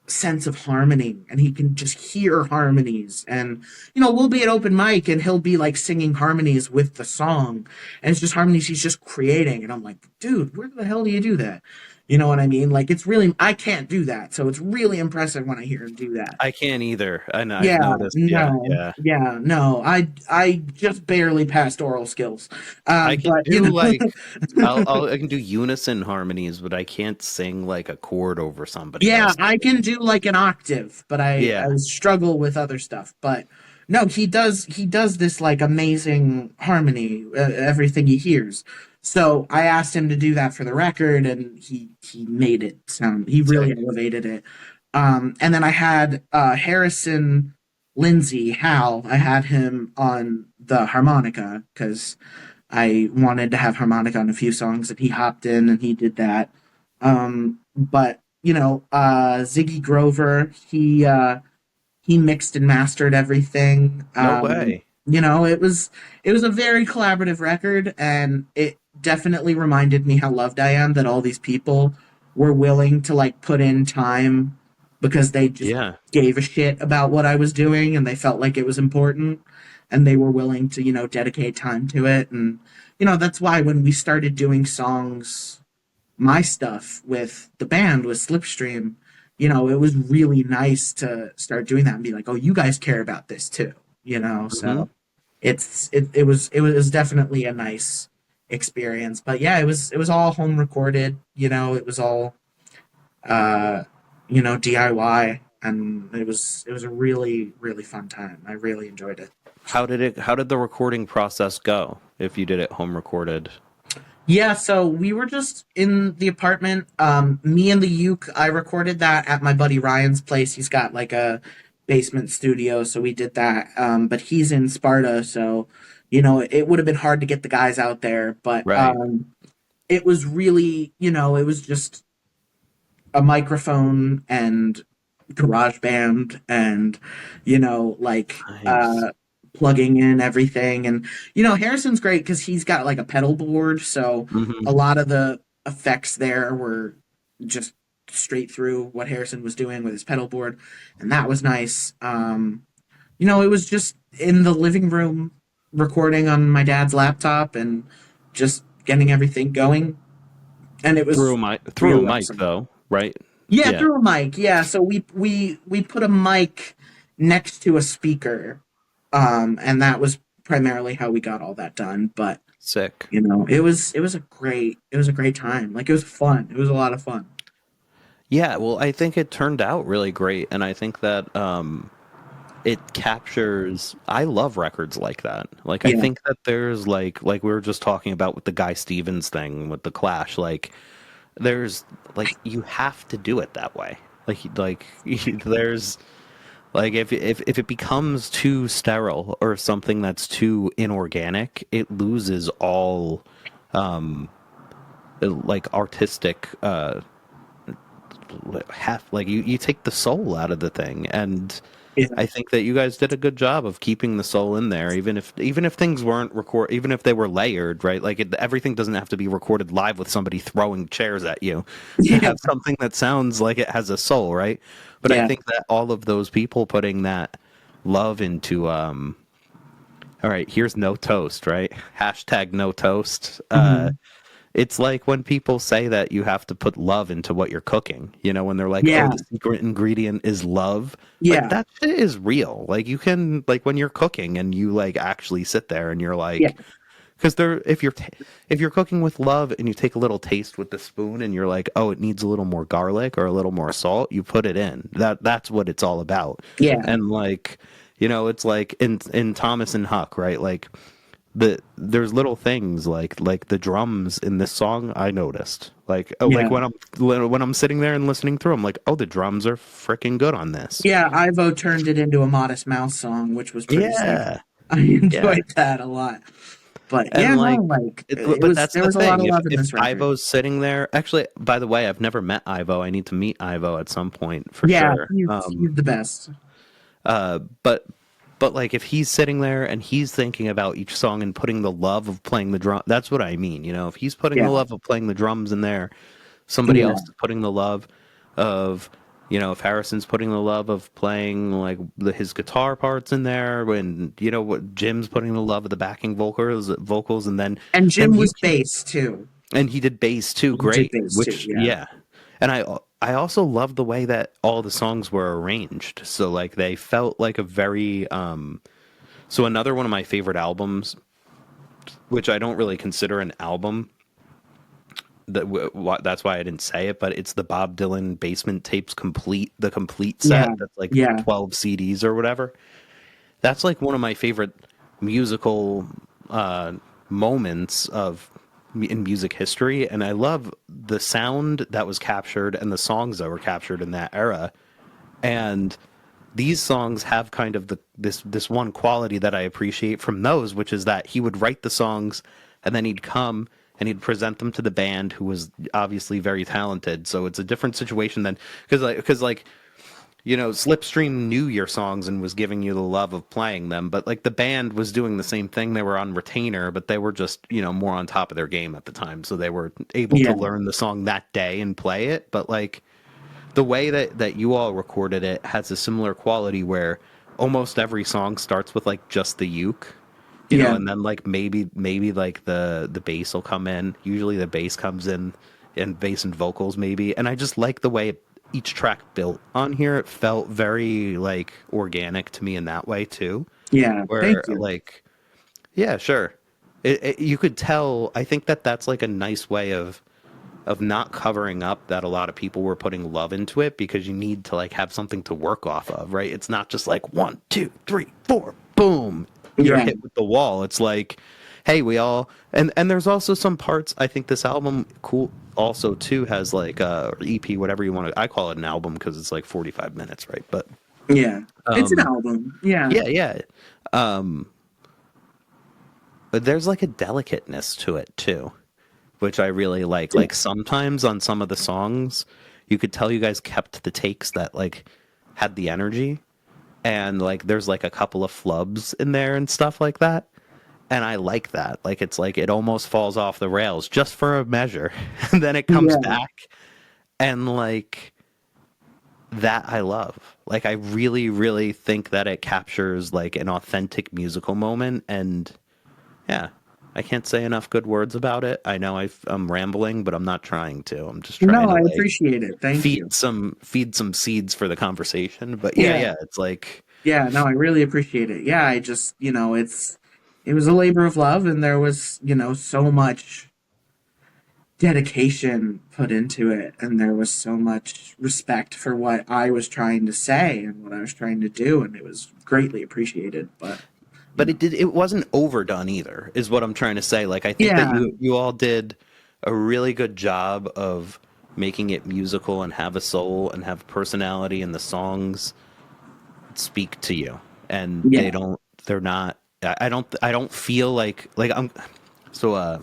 sense of harmony, and he can just hear harmonies. And we'll be at open mic and he'll be like singing harmonies with the song, and it's just harmonies he's just creating, and I'm like, dude, where the hell do you do that? You know what I mean? Like, it's really, I can't do that, so it's really impressive when I hear him do that. I can't either, and I've Yeah, noticed. Yeah, no, yeah. yeah, no. I just barely passed oral skills. I can But do like I can do unison harmonies, but I can't sing like a chord over somebody yeah, else. I can do like an octave, but I Yeah. struggle with other stuff. But no, he does this like amazing harmony, everything he hears. So I asked him to do that for the record, and he made it sound. He really Sick. elevated it. And then I had Harrison Lindsay Hal. I had him on the harmonica because I wanted to have harmonica on a few songs, and he hopped in and he did that. But Ziggy Grover, he mixed and mastered everything. No way. It was a very collaborative record, and it definitely reminded me how loved I am that all these people were willing to like put in time because they just Yeah. gave a shit about what I was doing, and they felt like it was important, and they were willing to dedicate time to it. And that's why when we started doing songs, my stuff with the band with Slipstream, it was really nice to start doing that and be like, oh, you guys care about this too, Hmm. so it was definitely a nice experience. But yeah, it was all home recorded, it was all DIY, and it was a really, really fun time. I really enjoyed it. How did the recording process go if you did it home recorded? Yeah, so we were just in the apartment. Me and the uke, I recorded that at my buddy Ryan's place. He's got like a basement studio, so we did that. But he's in Sparta, so it would have been hard to get the guys out there. But Right. it was really, it was just a microphone and GarageBand, and like Nice. plugging in everything. And Harrison's great because he's got like a pedal board, so Hmm. a lot of the effects there were just straight through what Harrison was doing with his pedal board, and that was nice. It was just in the living room recording on my dad's laptop, and just getting everything going, and it was through a really mic awesome. though, right? Yeah, Yeah, through a mic. Yeah, so we put a mic next to a speaker, and that was primarily how we got all that done. But sick. it was a great time. Like, it was fun. It was a lot of fun. Yeah, well, I think it turned out really great, and I think that it captures. I love records like that. Like, I Yeah, think that there's like we were just talking about with the Guy Stevens thing with the Clash. Like, there's like you have to do it that way. Like there's like if it becomes too sterile or something that's too inorganic, it loses all like artistic half like you take the soul out of the thing. And yeah, I think that you guys did a good job of keeping the soul in there, even if things weren't even if they were layered, right? Like everything doesn't have to be recorded live with somebody throwing chairs at you to yeah, have something that sounds like it has a soul, right? But I yeah. think that all of those people putting that love into all right, here's no toast, right? Hashtag no toast. Mhm. It's like when people say that you have to put love into what you're cooking, when they're like, oh, Yeah, the secret ingredient is love. Like, yeah, that shit is real. Like, you can, like, when you're cooking and you, like, actually sit there and you're yeah, like, because if you're cooking with love and you take a little taste with the spoon and you're like, oh, it needs a little more garlic or a little more salt, you put it in. That's what it's all about. yeah, And like, it's like in Thomas and Huck, right? Like there's little things like the drums in this song I noticed. Like, oh, like yeah. when I'm sitting there and listening through, I'm like, oh, the drums are freaking good on this. Yeah, Ivo turned it into a Modest Mouse song, which was pretty sick. Yeah. I Yeah. enjoyed that a lot. But yeah, And no, like like it, but that's there the was a lot thing. of If love in if this record. Ivo's sitting there, actually, by the way, I've never met Ivo. I need to meet Ivo at some point for Yeah, sure. he's the best. But like if he's sitting there and he's thinking about each song and putting the love of playing the drum, that's what I mean. If he's putting the Yeah, love of playing the drums in there, somebody yeah, else is putting the love of, if Harrison's putting the love of playing like his guitar parts in there, when what Jim's putting the love of the backing vocals, and and then Jim you was bass too. and he did bass too, He did great. bass too. Which, Yeah, yeah, and I also love the way that all the songs were arranged. So like they felt like a very so another one of my favorite albums, which I don't really consider an album. That's why I didn't say it, but it's the Bob Dylan Basement Tapes the complete yeah, set. That's like yeah, 12 CDs or whatever. That's like one of my favorite musical moments in music history, and I love the sound that was captured and the songs that were captured in that era. And these songs have kind of this one quality that I appreciate from those, which is that he would write the songs and then he'd come and he'd present them to the band, who was obviously very talented. So it's a different situation than because Slipstream knew your songs and was giving you the love of playing them, but like the band was doing the same thing. They were on retainer, but they were just, more on top of their game at the time. So they were able to yeah, learn the song that day and play it. But like the way that you all recorded it has a similar quality where almost every song starts with like just the uke, yeah, and then like maybe like the bass will come in. Usually the bass comes in and bass and vocals maybe. And I just like the way each track built on here. It felt very like organic to me in that way too. yeah. Thank Where you. like yeah, sure. You could tell. I think that that's like a nice way of not covering up that a lot of people were putting love into it, because you need to like have something to work off of, right? It's not just like 1, 2, 3, 4, boom, you're Yeah, hit with the wall. It's like, hey, we all and there's also some parts. I think this album cool also too has like or EP, whatever you want to. I call it an album because it's like 45 minutes, right? But yeah. It's an um, album. Yeah, yeah, yeah. Um, but there's like a delicateness to it too, which I really like. yeah, Like sometimes on some of the songs, you could tell you guys kept the takes that like had the energy, and like there's like a couple of flubs in there and stuff like that. And I like that. Like it's like it almost falls off the rails just for a measure, and then it comes yeah, back, and like that I love. Like I really, really think that it captures like an authentic musical moment, and yeah, I can't say enough good words about it. I know I'm rambling, but I'm not trying to. I'm just trying No, to I like appreciate it. Thank you. feed some seeds for the conversation. But yeah, Yeah. yeah, it's like Yeah, no, I really appreciate it. Yeah, I just, it was a labor of love and there was, so much dedication put into it and there was so much respect for what I was trying to say and what I was trying to do and it was greatly appreciated, but but it wasn't overdone either, is what I'm trying to say. Like I think that yeah, you all did a really good job of making it musical and have a soul and have personality, and the songs speak to you, and yeah. they're not. I don't feel like I'm so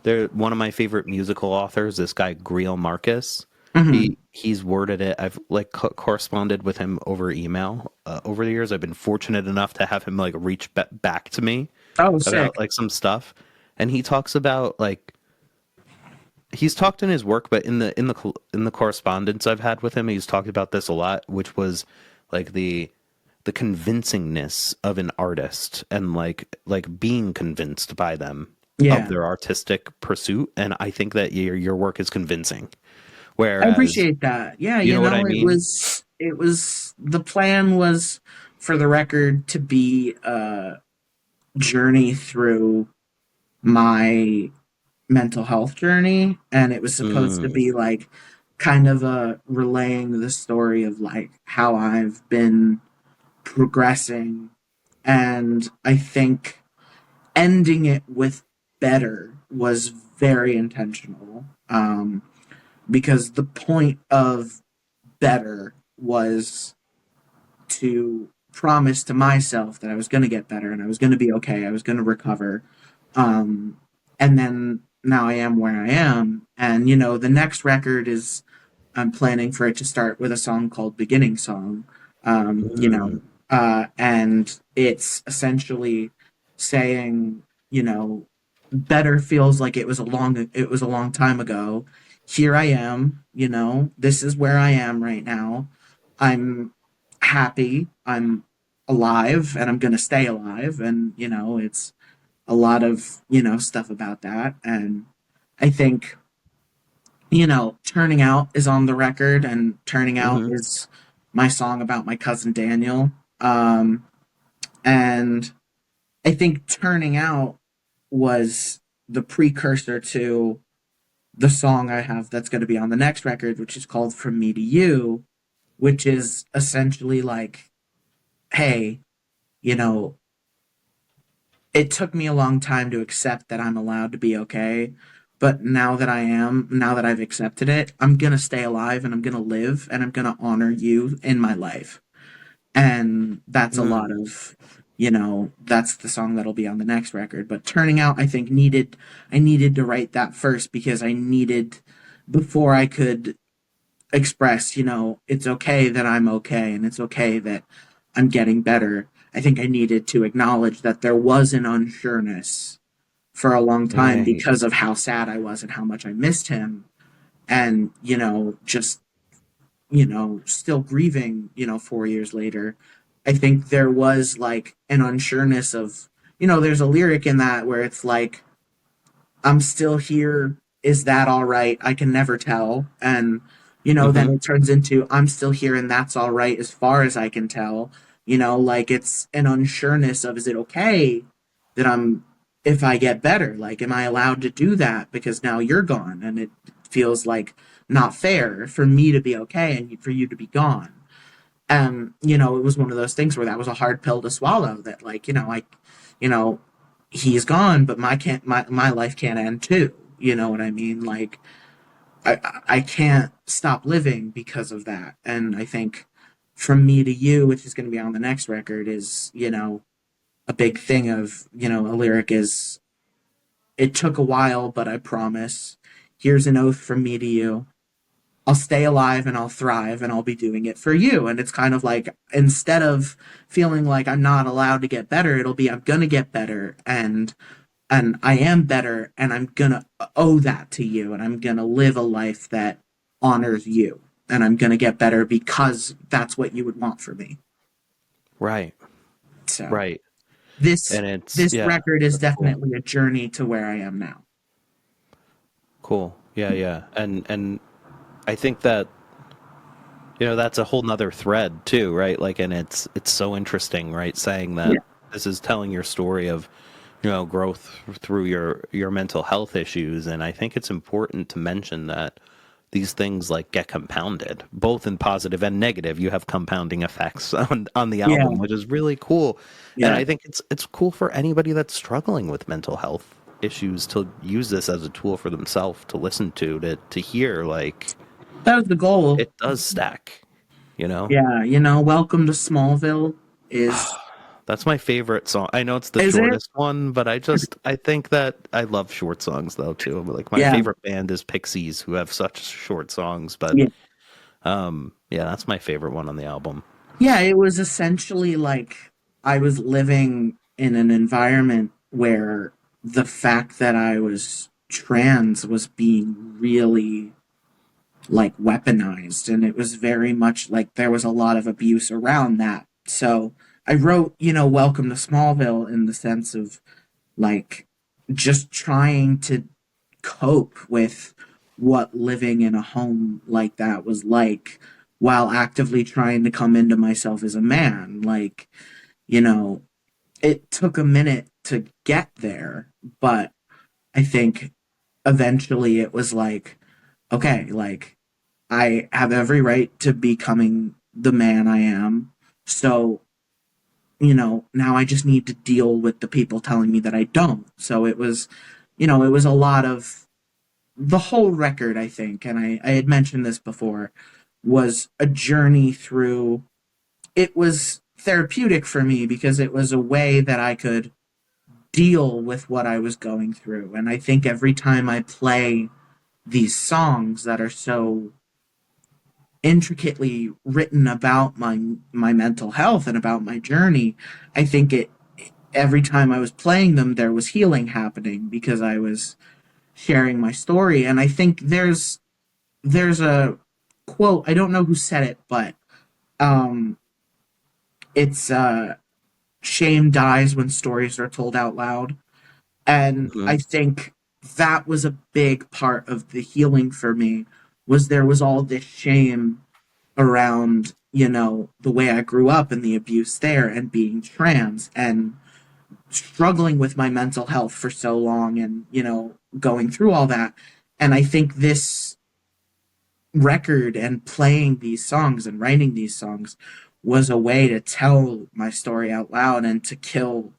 they're one of my favorite musical authors, this guy Greil Marcus. Hmm. He's worded it. I've like corresponded with him over email over the years. I've been fortunate enough to have him like reach back to me Oh, about sick. like some stuff, and he talks about like he's talked in his work, but in the correspondence I've had with him, he's talked about this a lot, which was like the convincingness of an artist and like being convinced by them of Yeah. their artistic pursuit. And I think that your work is convincing. I Whereas, appreciate that. Yeah, you know what I mean? the plan was for the record to be a journey through my mental health journey and it was supposed to Mm, be like kind of a relaying the story of like how I've been progressing and I think ending it with better was very intentional because the point of better was to promise to myself that I was going to get better and I was going to be okay. I was going to recover. Um, and then now I am where I am. And, the next record is, I'm planning for it to start with a song called Beginning Song. mm, And it's essentially saying, better feels like it was a long time ago. Here I am, this is where I am right now. I'm happy. I'm alive and I'm going to stay alive. And, it's a lot of, stuff about that. And I think, Turning Out is on the record, and Turning Out hmm. is my song about my cousin Daniel. And I think Turning Out was the precursor to the song I have that's going to be on the next record, which is called From Me to You, which is essentially like, hey, you know, it took me a long time to accept that I'm allowed to be okay. But now that I've accepted it, I'm going to stay alive and I'm going to live and I'm going to honor you in my life. And that's a lot Mm, of, that's the song that'll be on the next record. But Turning Out, I needed to write that first because before I could express, it's okay that I'm okay and it's okay that I'm getting better. I think I needed to acknowledge that there was an unsureness for a long time right. because of how sad I was and how much I missed him. And, just, still grieving, 4 years later. I think there was like an unsureness of, there's a lyric in that where it's like, I'm still here. Is that all right? I can never tell. And, then Hmm. it turns into I'm still here and that's all right as far as I can tell. Like it's an unsureness of is it okay that if I get better? Like, am I allowed to do that because now you're gone? And it feels like not fair for me to be okay and for you to be gone. And, it was one of those things where that was a hard pill to swallow that, like, you know, he's gone, but my life can't end too. You know what I mean? Like, I can't stop living because of that. And I think From Me to You, which is going to be on the next record, is, a big thing of, a lyric is, it took a while, but I promise. Here's an oath from me to you. I'll stay alive and I'll thrive and I'll be doing it for you. And it's kind of like instead of feeling like I'm not allowed to get better, it'll be I'm gonna get better and I am better and I'm gonna owe that to you and I'm gonna live a life that honors you and I'm gonna get better because that's what you would want for me. Right. So Right. this And it's, this yeah, record is that's cool. definitely a journey to where I am now. Cool. Yeah, yeah. And I think that, that's a whole nother thread too, right? Like, and it's so interesting, right? Saying that Yeah. this is telling your story of, growth through your mental health issues. And I think it's important to mention that these things like get compounded, both in positive and negative. You have compounding effects on the Yeah. album, which is really cool. And Yeah. I think it's cool for anybody that's struggling with mental health issues to use this as a tool for themselves to listen to hear like That was the goal. it does stack, you know? Yeah, Welcome to Smallville is That's my favorite song. I know it's the is it? shortest one, but I think that I love short songs though too. Like my Yeah. favorite band is Pixies, who have such short songs, but Yeah. yeah, that's my favorite one on the album. Yeah, it was essentially like I was living in an environment where the fact that I was trans was being really like weaponized, and it was very much like there was a lot of abuse around that. So I wrote, Welcome to Smallville in the sense of like just trying to cope with what living in a home like that was like while actively trying to come into myself as a man. Like, you know, it took a minute to get there, but I think eventually it was like, okay, like I have every right to becoming the man I am. So, now I just need to deal with the people telling me that I don't. So it was a lot of the whole record, I think, and I had mentioned this before, was a journey through. It was therapeutic for me because it was a way that I could deal with what I was going through. And I think every time I play these songs that are so intricately written about my mental health and about my journey, I think it every time I was playing them there was healing happening because I was sharing my story. And I think there's a quote, I don't know who said it, but um it's shame dies when stories are told out loud. And Hmm. I think that was a big part of the healing for me, was there was all this shame around, the way I grew up and the abuse there and being trans and struggling with my mental health for so long and, going through all that. And I think this record and playing these songs and writing these songs was a way to tell my story out loud and to kill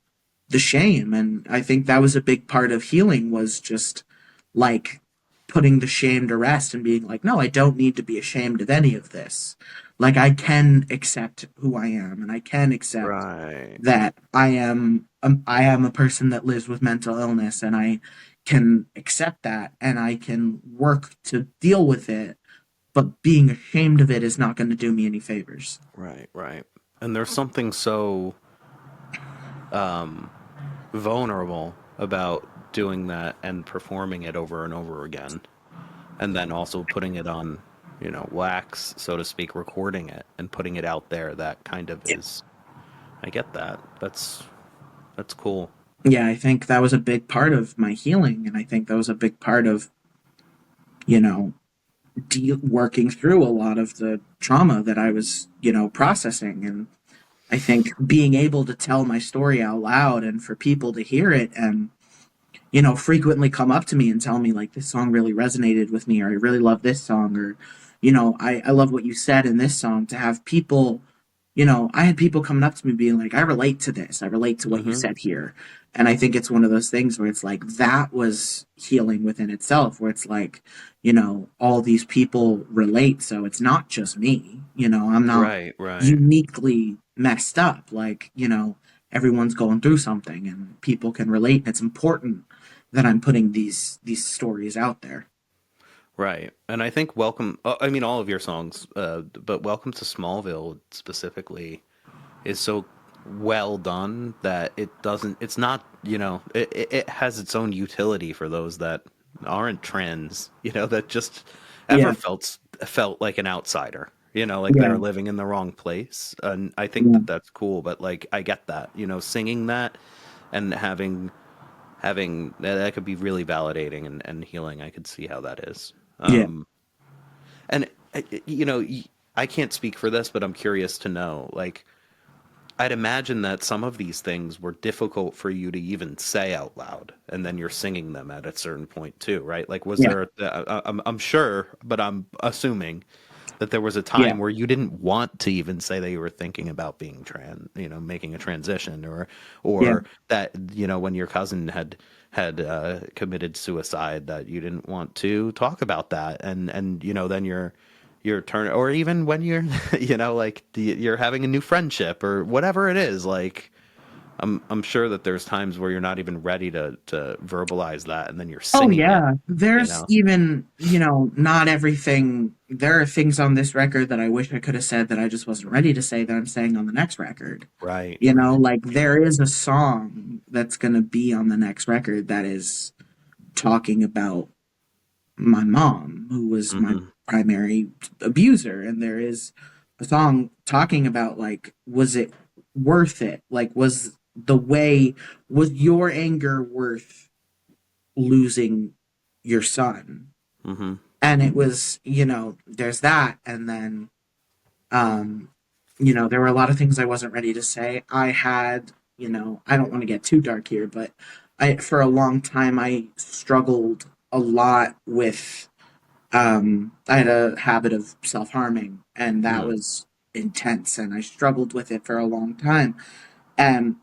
the shame. And I think that was a big part of healing, was just like putting the shame to rest and being like, no, I don't need to be ashamed of any of this. Like I can accept who I am, and I can accept Right. that I am a person that lives with mental illness, and I can accept that and I can work to deal with it, but being ashamed of it is not going to do me any favors. Right, right. And there's something so um, vulnerable about doing that and performing it over and over again, and then also putting it on, wax, so to speak, recording it and putting it out there. That kind of is. I get that. That's cool. Yeah, I think that was a big part of my healing, and I think that was a big part of, you know, working through a lot of the trauma that I was, processing. And I think being able to tell my story out loud and for people to hear it and, frequently come up to me and tell me like this song really resonated with me, or I really love this song, or, I love what you said in this song. To have people, I had people coming up to me being like, I relate to this. I relate to what you Hmm. said here. And I think it's one of those things where it's like that was healing within itself, where it's like, all these people relate. So it's not just me, I'm not Right, right, uniquely messed up. Like, everyone's going through something and people can relate. And it's important that I'm putting these stories out there. right. And I think Welcome, I mean, all of your songs, but Welcome to Smallville specifically is so well done that it's not, it has its own utility for those that aren't trans, that just ever Yeah. felt like an outsider, like Yeah. they're living in the wrong place. And I think Yeah. that that's cool, but like I get that, singing that and having that could be really validating and healing. I could see how that is. Yeah. And I can't speak for this, but I'm curious to know, like, I'd imagine that some of these things were difficult for you to even say out loud, and then you're singing them at a certain point too, right? Like, was Yeah. there? I'm sure, but I'm assuming that there was a Yeah. time where you didn't want to even say that you were thinking about being making a transition, Yeah. or that when your cousin had committed suicide, that you didn't want to talk about that, and then your turn, or even when you're like you're having a new friendship or whatever it is, like I'm sure that there's times where you're not even ready to verbalize that, and then you're Oh singing it, yeah. you There's know. even, not everything. There are things on this record that I wish I could have said that I just wasn't ready to say that I'm saying on the next record. Right, right. Like there is a song that's going to be on the next record that is talking about my mom, who was my Hmm. primary abuser. And there is a song talking about, like, was it worth it? Like, was your anger worth losing your son? Hmm. And it was, there's that. And then, um, there were a lot of things I wasn't ready to say. I had, I don't want to get too dark here, but for a long time, I struggled a lot with, I had a habit of self harming, and that Mm. was intense, and I struggled with it for a long time. And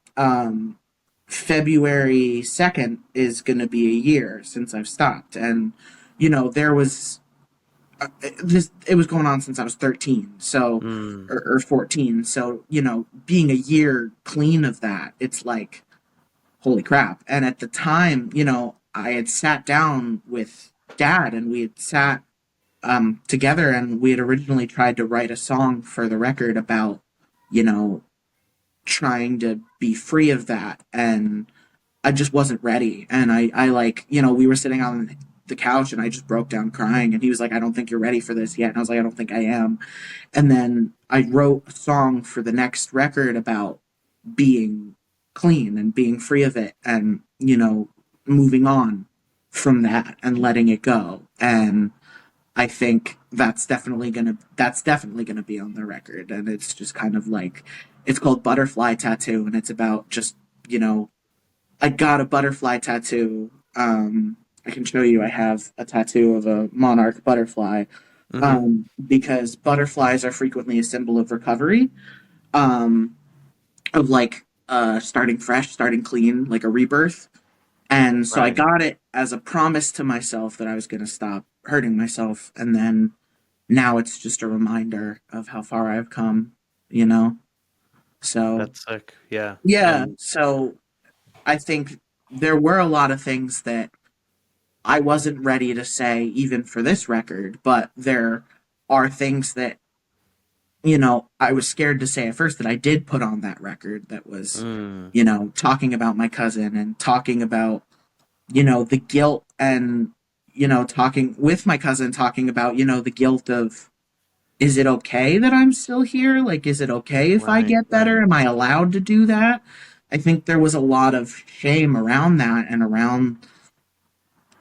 February 2nd is going to be a year since I've stopped. And, there was it was going on since I was 13, so, Mm. or 14. So, being a year clean of that, it's like, holy crap. And at the time, I had sat down with dad, and we had sat together, and we had originally tried to write a song for the record about, you know, trying to be free of that. And I just wasn't ready. And I like, we were sitting on the couch, and I just broke down crying. And he was like, I don't think you're ready for this yet. And I was like, I don't think I am. And then I wrote a song for the next record about being clean and being free of it, and, moving on from that and letting it go. And I think that's definitely gonna be on the record. And it's just kind of like, it's called Butterfly Tattoo, and it's about just, you know, I got a butterfly tattoo. I can show you. I have a tattoo of a monarch butterfly, Hmm. because butterflies are frequently a symbol of recovery, um, of like, starting fresh, starting clean, like a rebirth. And so I Right. got it as a promise to myself that I was going to stop hurting myself. And then now it's just a reminder of how far I've come, you know? So, That's sick. Yeah. yeah. And So I think there were a lot of things that I wasn't ready to say, even for this record, but there are things that, I was scared to say at first that I did put on that record, that was, mm, talking about my cousin, and talking about, the guilt, and, talking with my cousin, talking about, the guilt of, is it okay that I'm still here? Like, is it okay if I right, get better? right, Am I allowed to do that? I think there was a lot of shame around that, and around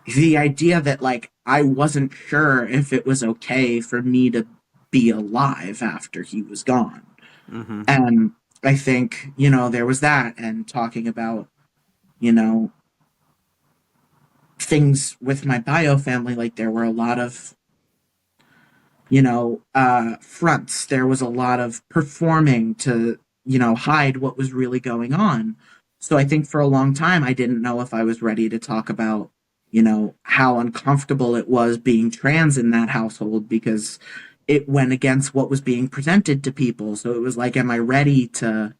the idea that, like, I wasn't sure if it was okay for me to be alive after he was gone. hmm, And I think, there was that, and talking about, you know, things with my bio family. Like, there were a lot of, fronts. There was a lot of performing to, hide what was really going on. So I think for a long time, I didn't know if I was ready to talk about, how uncomfortable it was being trans in that household, because it went against what was being presented to people. So it was like, am I ready to,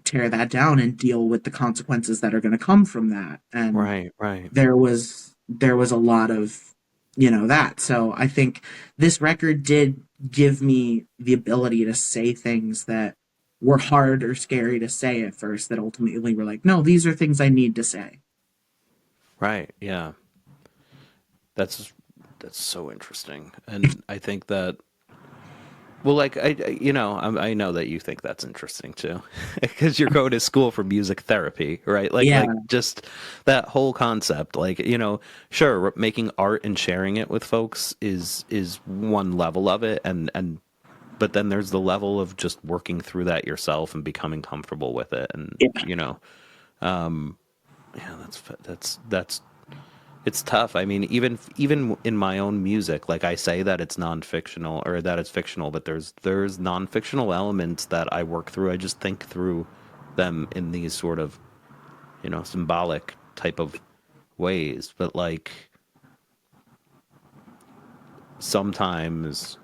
tear that down and deal with the consequences that are going to come from that? And right, right. there was a lot of, that. So I think this record did give me the ability to say things that were hard or scary to say at first, that ultimately were like, no, these are things I need to say. Right. Yeah. That's that's so interesting. And I think that Well, like I know that you think that's interesting too, because you're going to school for music therapy, right? Yeah, Like just that whole concept. Like, sure, making art and sharing it with folks is one level of it, and but then there's the level of just working through that yourself and becoming comfortable with it, and yeah, yeah, that's it's tough. I mean, even in my own music, like I say that it's non-fictional or that it's fictional, but there's non-fictional elements that I work through. I just think through them in these sort of, symbolic type of ways. But like sometimes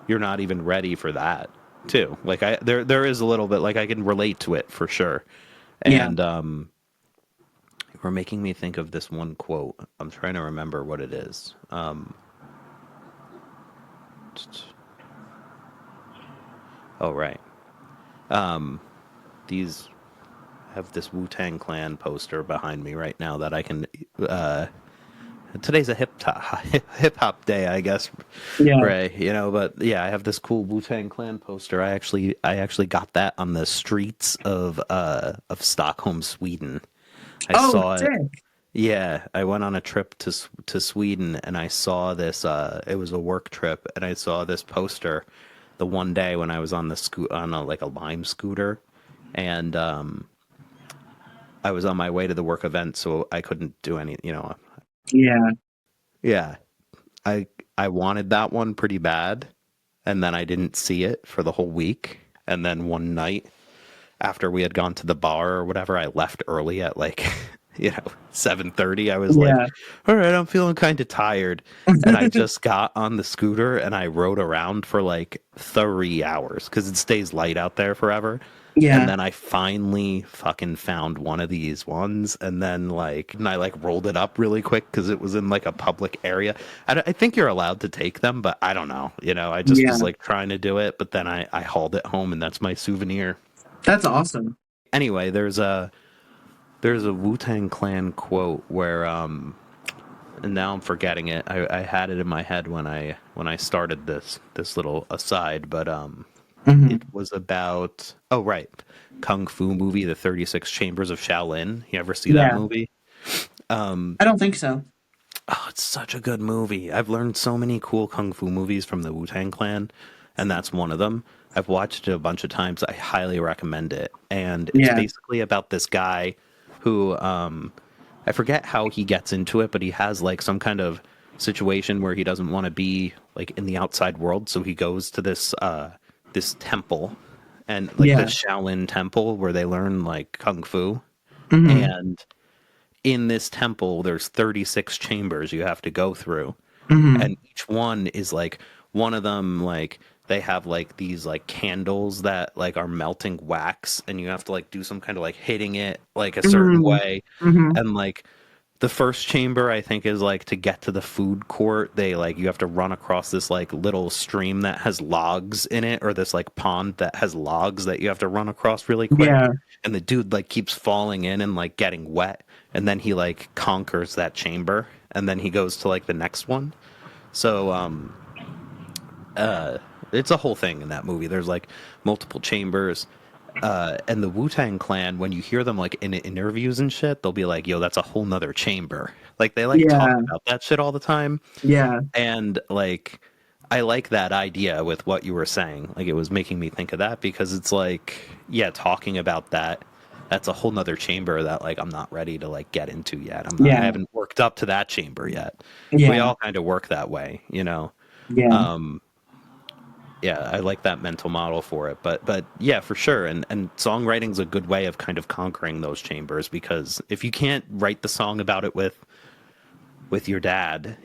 you're not even ready for that too. Like there is a little bit like I can relate to it for sure. yeah. And you're making me think of this one quote. I'm trying to remember what it is. Oh right. These have this Wu-Tang Clan poster behind me right now that I can today's a hip hop day, I guess, Yeah. Ray, but yeah, I have this cool Wu-Tang Clan poster. I actually got that on the streets of Stockholm, Sweden. I Oh, saw it. sick. Yeah, I went on a trip to Sweden and I saw this it was a work trip and I saw this poster the one day when I was on the on like a Lime scooter and I was on my way to the work event, so I couldn't do any. Yeah, Yeah, I I wanted that one pretty bad, and then I didn't see it for the whole week. And then one night after we had gone to the bar or whatever, I left early at like 7:30. I was like, yeah. all right, I'm feeling kind of tired, and I just got on the scooter and I rode around for like 3 hours because it stays light out there forever. And Yeah, then I finally fucking found one of these ones, and then and I like rolled it up really quick because it was in like a public area. I think you're allowed to take them, but I don't know. I just yeah. was like trying to do it, but then I hauled it home, and that's my souvenir. That's awesome. Anyway, there's a Wu-Tang Clan quote where and now I'm forgetting it. I had it in my head when I started this little aside, but it Hmm. was about, oh right, kung fu movie, The 36 Chambers of Shaolin. You ever see that Yeah, movie? I don't think so. Oh, it's such a good movie. I've learned so many cool kung fu movies from the Wu-Tang Clan, and that's one of them. I've watched it a bunch of times. I highly recommend it. And it's Yeah, basically about this guy who I forget how he gets into it, but he has like some kind of situation where he doesn't want to be like in the outside world, so he goes to this temple and like the yeah. Shaolin temple where they learn like kung fu. Hmm. And in this temple there's 36 chambers you have to go through, Hmm. and each one is like one of them like they have like these like candles that like are melting wax, and you have to like do some kind of like hitting it like a certain Hmm. way. Hmm. And like the first chamber I think is like to get to the food court, they like you have to run across this like little stream that has logs in it, or this like pond that has logs that you have to run across really quick, Yeah, and the dude like keeps falling in and like getting wet, and then he like conquers that chamber, and then he goes to like the next one. So it's a whole thing in that movie. There's like multiple chambers. And the Wu-Tang Clan, when you hear them like in interviews and shit, they'll be like, "Yo, that's a whole nother chamber." Like they like talk yeah, about that shit all the time, yeah, and like I like that idea with what you were saying. Like it was making me think of that because it's like, yeah, talking about that. That's a whole nother chamber that like I'm not ready to like get into yet. I yeah, haven't worked up to that chamber yet. We yeah, all kind of work that way. yeah, Yeah, I like that mental model for it. But yeah, for sure. And songwriting's a good way of kind of conquering those chambers, because if you can't write the song about it with your dad,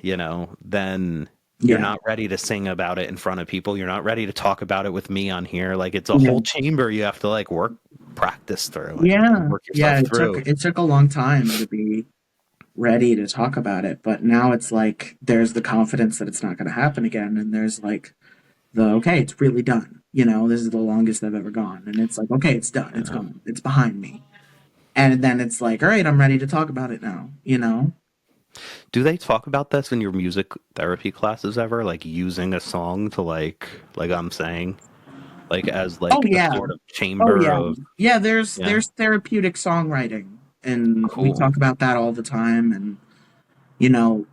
then you're yeah, not ready to sing about it in front of people. You're not ready to talk about it with me on here. Like it's a yeah, whole chamber you have to like practice through and yeah, work yeah. yourself It took through. it took a long time to be ready to talk about it, but now it's like there's the confidence that it's not going to happen again, and there's like the okay, it's really done. This is the longest I've ever gone, and it's like okay, it's done, it's Uh, gone, it's behind me, and then it's like all right, I'm ready to talk about it now. Do they talk about this in your music therapy classes ever? Like using a song to like I'm saying, like as Oh like a yeah. sort of Oh chamber yeah. of Yeah, there's yeah, there's therapeutic songwriting, and we cool. talk about that all the time. And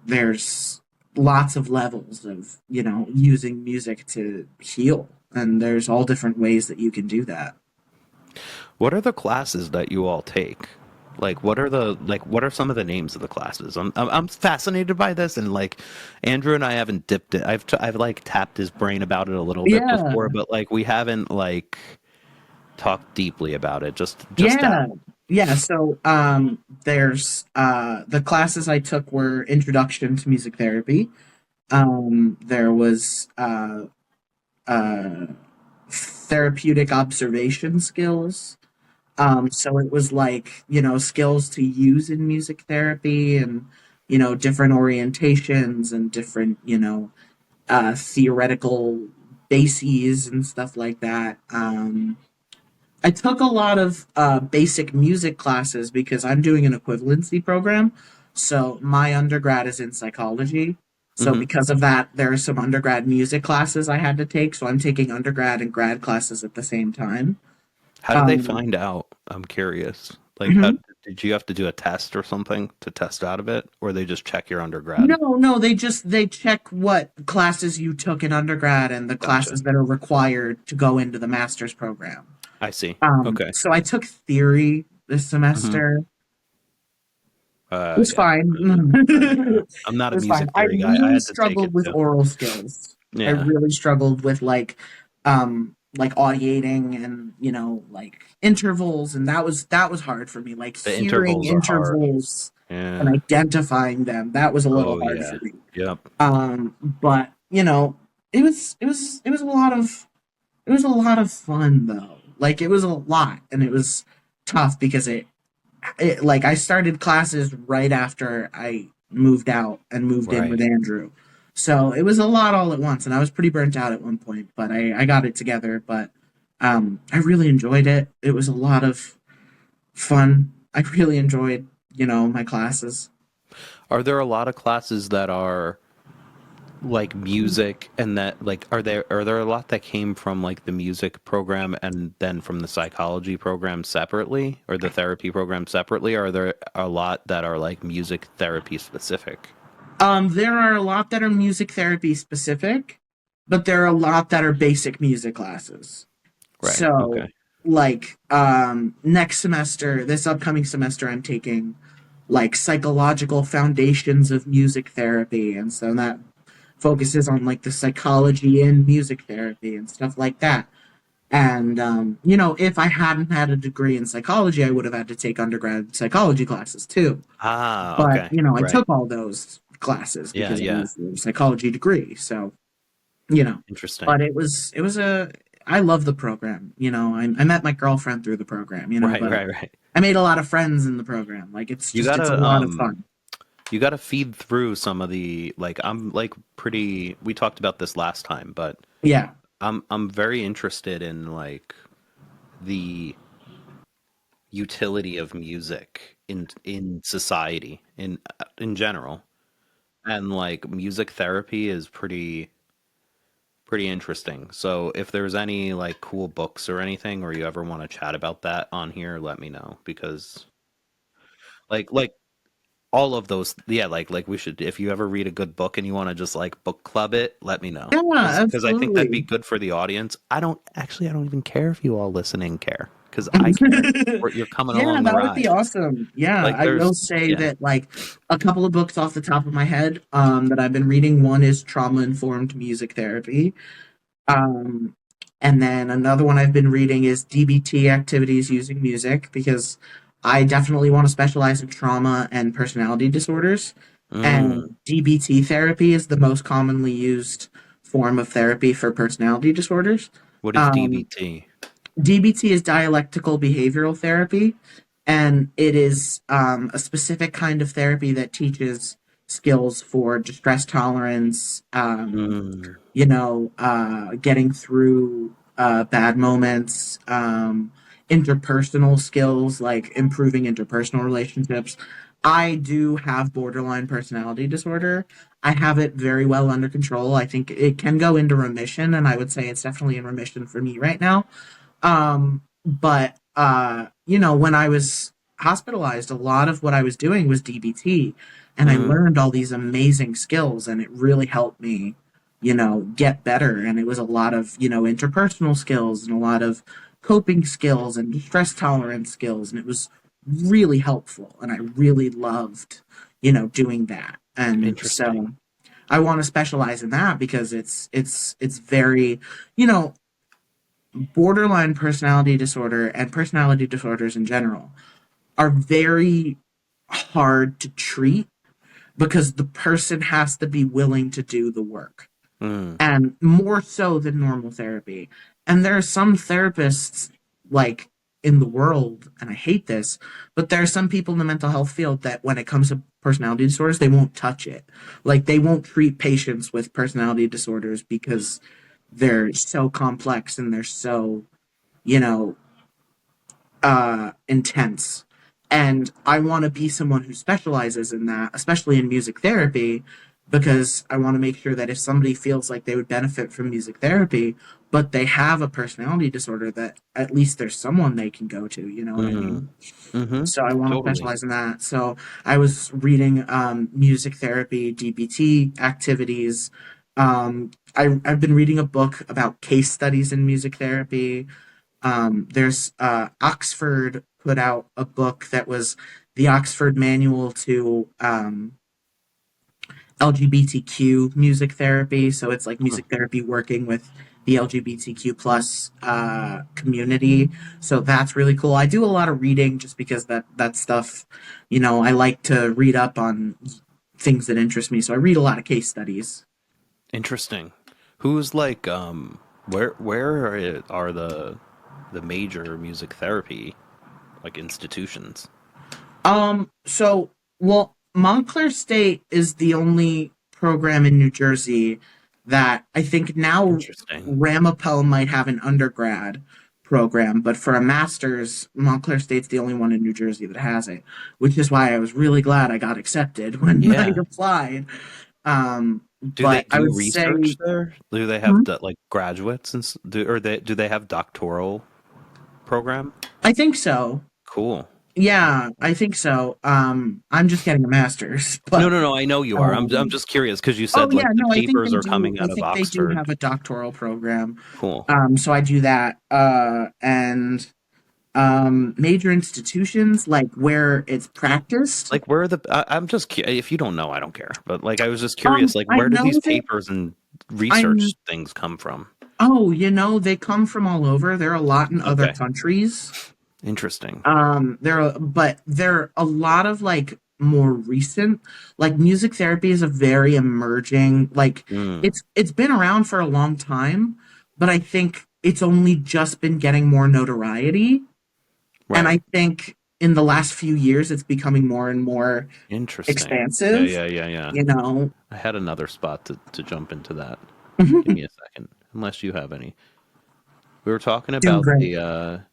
there's lots of levels of, using music to heal, and there's all different ways that you can do that. What are the classes that you all take? Like what are some of the names of the classes? I'm fascinated by this, and like Andrew and I haven't dipped it. I've like tapped his brain about it a little bit before, Yeah. but like we haven't like talked deeply about it. Just that. Yeah. Yeah, so there's the classes I took were Introduction to Music Therapy. There was uh therapeutic observation skills. So it was like, skills to use in music therapy, and, different orientations and different, theoretical bases and stuff like that. I took a lot of basic music classes because I'm doing an equivalency program. So my undergrad is in psychology. So Hmm. because of that, there are some undergrad music classes I had to take. So I'm taking undergrad and grad classes at the same time. How did they Um, find out? I'm curious. Like, how mhm. did you have to do a test or something to test out of it, or they just check your undergrad? No, no, they check what classes you took in undergrad and the Gotcha. classes that are required to go into the master's program. I see. Okay. So I took theory this Hmm. semester. It was Yeah. fine. Yeah. It I'm not a was fine. music I theory guy. I really had to take it struggled with too. oral skills. I Yeah. really struggled with like audiating and, like intervals, and that was hard for me. Like The hearing intervals are hard. intervals and Yeah. identifying them, that was a little Oh hard yeah. for me. Yep. But it was a lot of fun though. Like it was a lot, and it was tough because like I started classes right after I moved out and moved in with Right. Andrew. So it was a lot all at once, and I was pretty burnt out at one point, but I got it together. But I really enjoyed it. It was a lot of fun. I really enjoyed, my classes. Are there a lot of classes that are like music and that like are there a lot that came from like the music program and then from the psychology program separately or the therapy program separately, or are there a lot that are like music therapy specific? There are a lot that are music therapy specific, but there are a lot that are basic music classes. Right. So, Okay. like, this upcoming semester, I'm taking like psychological foundations of music therapy, and so that focuses on like the psychology in music therapy and stuff like that. And if I hadn't had a degree in psychology, I would have had to take undergrad psychology classes too. Ah, But okay. I Right. took all those classes Yeah, because I yeah. was a psychology degree. So you know, Interesting. but it was a I love the program. I met my girlfriend through the program. Right, But right, right. I made a lot of friends in the program. Like You it's a gotta lot of fun. you gotta feed through some of the like I'm like pretty we talked about this last time, but Yeah. I'm very interested in like the utility of music in society in general, and like music therapy is pretty interesting. So if there's any like cool books or anything, or you ever want to chat about that on here, let me know because like all of those, yeah, like we should, if you ever read a good book and you want to just like book club it, let me know Yeah, because I think that'd be absolutely. good for the audience. I don't even care if you all listening care because I care. You're coming Yeah, along the that would be ride. awesome. Yeah, Like I there's will say yeah. that like a couple of books off the top of my head that I've been reading. One is Trauma Informed Music Therapy. Um, and then another one I've been reading is DBT Activities Using Music, because I definitely want to specialize in trauma and personality disorders. Mm. And DBT therapy is the most commonly used form of therapy for personality disorders. What is Um, DBT? DBT is dialectical behavioral therapy, and it is a specific kind of therapy that teaches skills for distress tolerance, Mm. getting through bad moments, interpersonal skills like improving interpersonal relationships. I do have borderline personality disorder. I have it very well under control. I think it can go into remission, and I would say it's definitely in remission for me right now. But when I was hospitalized, a lot of what I was doing was DBT, and I Mm, learned all these amazing skills, and it really helped me, get better. And it was a lot of, interpersonal skills and a lot of coping skills and stress tolerance skills, and it was really helpful, and I really loved, doing that. And interesting. so I want to specialize in that because it's very, you know, borderline personality disorder and personality disorders in general are very hard to treat because the person has to be willing to do the work, Mm, and more so than normal therapy. And there are some therapists, like, in the world, and I hate this, but there are some people in the mental health field that when it comes to personality disorders, they won't touch it. Like, they won't treat patients with personality disorders because they're so complex and they're so, you know, intense. And I want to be someone who specializes in that, especially in music therapy, because I want to make sure that if somebody feels like they would benefit from music therapy, but they have a personality disorder, that at least there's someone they can go to. You know what I mm, mean? mm-hmm. So I want to Totally. specialize in that. So I was reading music therapy, DBT activities. I've been reading a book about case studies in music therapy. There's Oxford put out a book that was the Oxford Manual to LGBTQ music therapy. So it's like Mm, music therapy working with the LGBTQ plus community. So that's really cool. I do a lot of reading just because that stuff, I like to read up on things that interest me. So I read a lot of case studies. interesting. Who's like where are the major music therapy like institutions? So, well, Montclair State is the only program in New Jersey that I think now Interesting. Ramapo might have an undergrad program, but for a master's, Montclair State's the only one in New Jersey that has it, which is why I was really glad I got accepted when I Yeah. applied. Do they But I do would say, research there? Do they have hmm? like graduates and do they have doctoral program? I think so. Cool. Yeah, I think so. I'm just getting a master's, No, but no, no. I know you are. I'm um, just curious because you oh said yeah, like the no, I think papers they are do. coming I out of think they do have Oxford. a doctoral program. Cool. So I do that. And major institutions like where it's practiced. Like where are the I'm just if you don't know, I don't care. But like I was just curious like I where did these know that papers and I'm. research things come from? Oh, they come from all over. There are a lot in other Okay. countries. Interesting. There are a lot of like more recent, like music therapy is a very emerging, like Mm, it's been around for a long time, but I think it's only just been getting more notoriety. And right. I think in the last few years it's becoming more and more Interesting. Yeah, expansive, yeah, yeah, yeah. you know. I had another spot to jump into that. Give me a second. Unless you have any. We were talking Doing about great. the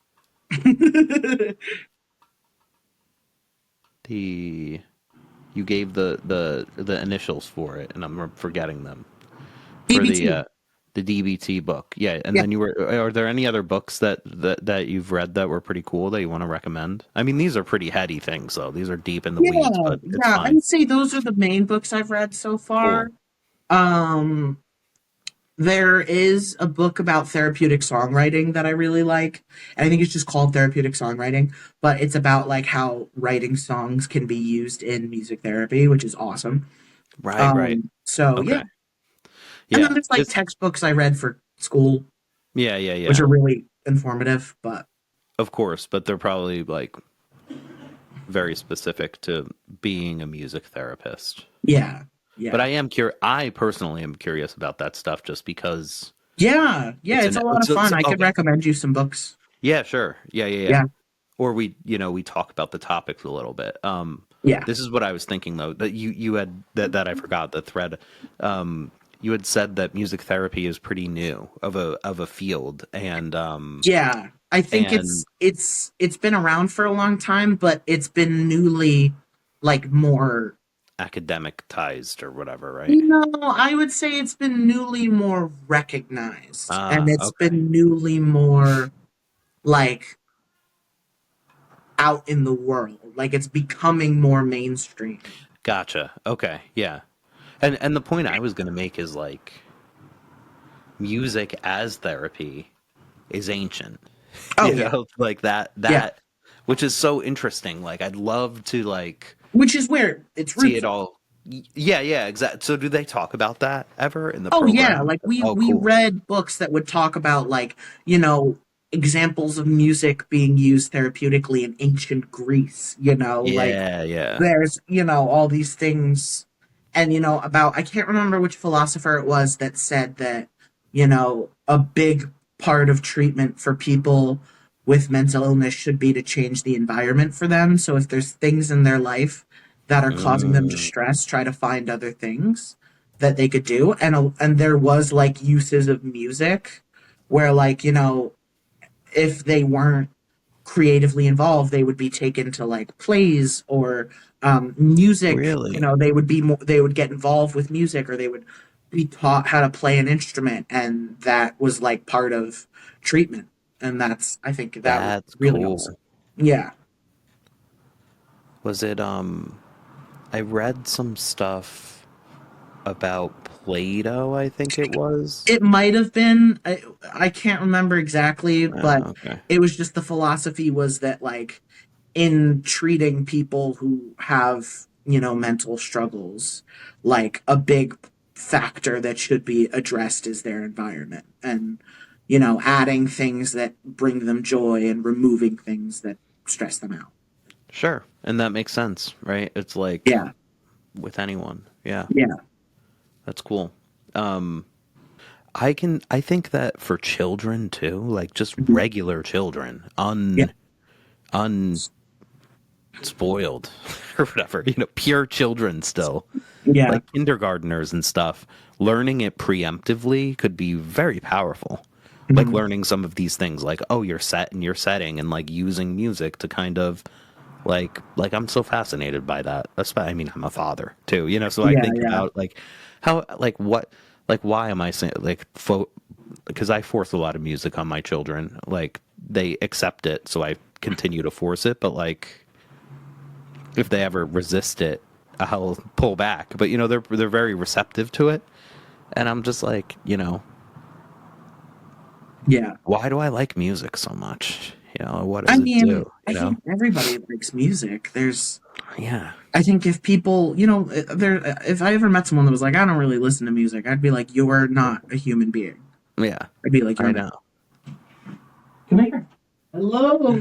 you gave the initials for it and I'm forgetting them. For DBT. the DBT book. Yeah, and Yeah. then you were are there any other books that you've read that were pretty cool that you want to recommend? I mean, these are pretty heady things though. These are deep in the weeds, Yeah, but it's yeah, I fine. would say those are the main books I've read so Cool. far. Um, There is a book about therapeutic songwriting that I really like. And I think it's just called Therapeutic Songwriting, but it's about like how writing songs can be used in music therapy, which is awesome. Right, right. So yeah. Okay. And then Yeah. there's like It's textbooks I read for school, yeah, yeah, which yeah. are really informative, but Of course, but they're probably like very specific to being a music therapist. yeah. But Yeah. I personally am curious about that stuff just because Yeah. Yeah, it's it's an a lot of fun. I could okay. recommend you some books. Yeah, sure. Yeah, yeah, yeah. Yeah. Or we talk about the topics a little bit. Yeah. This is what I was thinking though that you had that I forgot the thread. You had said that music therapy is pretty new of a field Yeah. I think and it's been around for a long time, but it's been newly. like more. Academicized or whatever, right? No, I would say it's been newly more recognized, and Ah, it's okay. been newly more like out in the world. Like it's becoming more mainstream. Gotcha. Okay. Yeah. And the point I was going to make is like music as therapy is ancient. Oh You yeah, know, like yeah. that which is so interesting. Like I'd love to like Which is where its see roots it are. all. Yeah, yeah, exactly. So do they talk about that ever in the Oh yeah, program? like we Oh, we cool. read books that would talk about like, examples of music being used therapeutically in ancient Greece, like Yeah, yeah. there's, all these things and about I can't remember which philosopher it was that said that, a big part of treatment for people with mental illness should be to change the environment for them. So if there's things in their life that are causing them Mm, distress, try to find other things that they could do. And there was like uses of music where like, if they weren't creatively involved, they would be taken to like plays or music. really? They would get involved with music, or they would be taught how to play an instrument, and that was like part of treatment. And I think that was That's really awesome. cool. Yeah, Was it I read some stuff about Plato, I think it was. it might have been. I can't remember exactly, but Okay. it was just the philosophy was that like in treating people who have, mental struggles, like a big factor that should be addressed is their environment and, adding things that bring them joy and removing things that stress them out. Sure. And that makes sense, right? It's like Yeah. with anyone. Yeah. Yeah. That's cool. Um I think that for children too, like just Mhm. regular children, Yeah. unspoiled or whatever, pure children still, Yeah. like kindergartners and stuff, learning it preemptively could be very powerful. Like Mhm. learning some of these things, like, oh, you're set in your setting, and like using music to kind of like I'm so fascinated by that. I mean, I'm a father too, so I Yeah. think Yeah. about like how, like what, like why am I saying like because I force a lot of music on my children. Like they accept it, so I continue to force it. But like if they ever resist it, I'll pull back. But they're very receptive to it, and I'm just like, Yeah. why do I like music so much? What I does it mean, do? I think everybody likes music. Yeah, I think if people, if I ever met someone that was like, I don't really listen to music, I'd be like, you're not a human being. yeah, I'd be like, you're I not. know. Come here. Hello.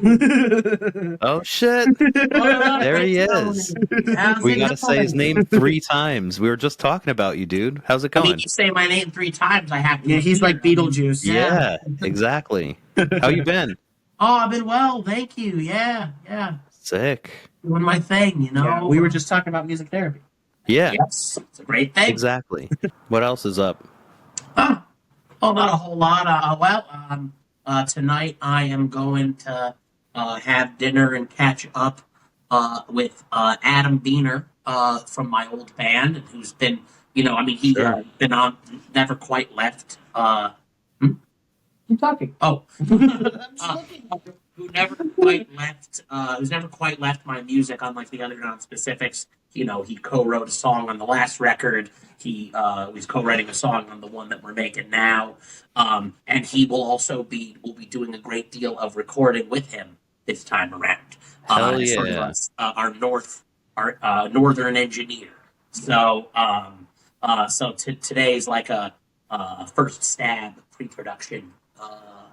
Oh shit! There he is. How's We it got to say his name going? 3 times. We were just talking about you, dude. How's it I mean, going? you say my name 3 times, I have to. Yeah, he's like appear. I mean, Beetlejuice. yeah. Yeah, exactly. How you been? Oh, I've been well, thank you. Yeah, yeah. Sick. Doing my thing, Yeah, we were just talking about music therapy. Yeah, Yes, it's a great thing. exactly. What else is up? Oh, oh, not a whole lot. Tonight I am going to have dinner and catch up with Adam Beener from my old band, who's been, I mean, he Sure. been on, never quite left. Keep talking. Oh, who never quite left, who's never quite left my music on like the other non-specifics. He co-wrote a song on the last record. He was co-writing a song on the one that we're making now. And he will also be doing a great deal of recording with him this time around. Hell As sort of yeah. our northern engineer. So today's like a first stab pre-production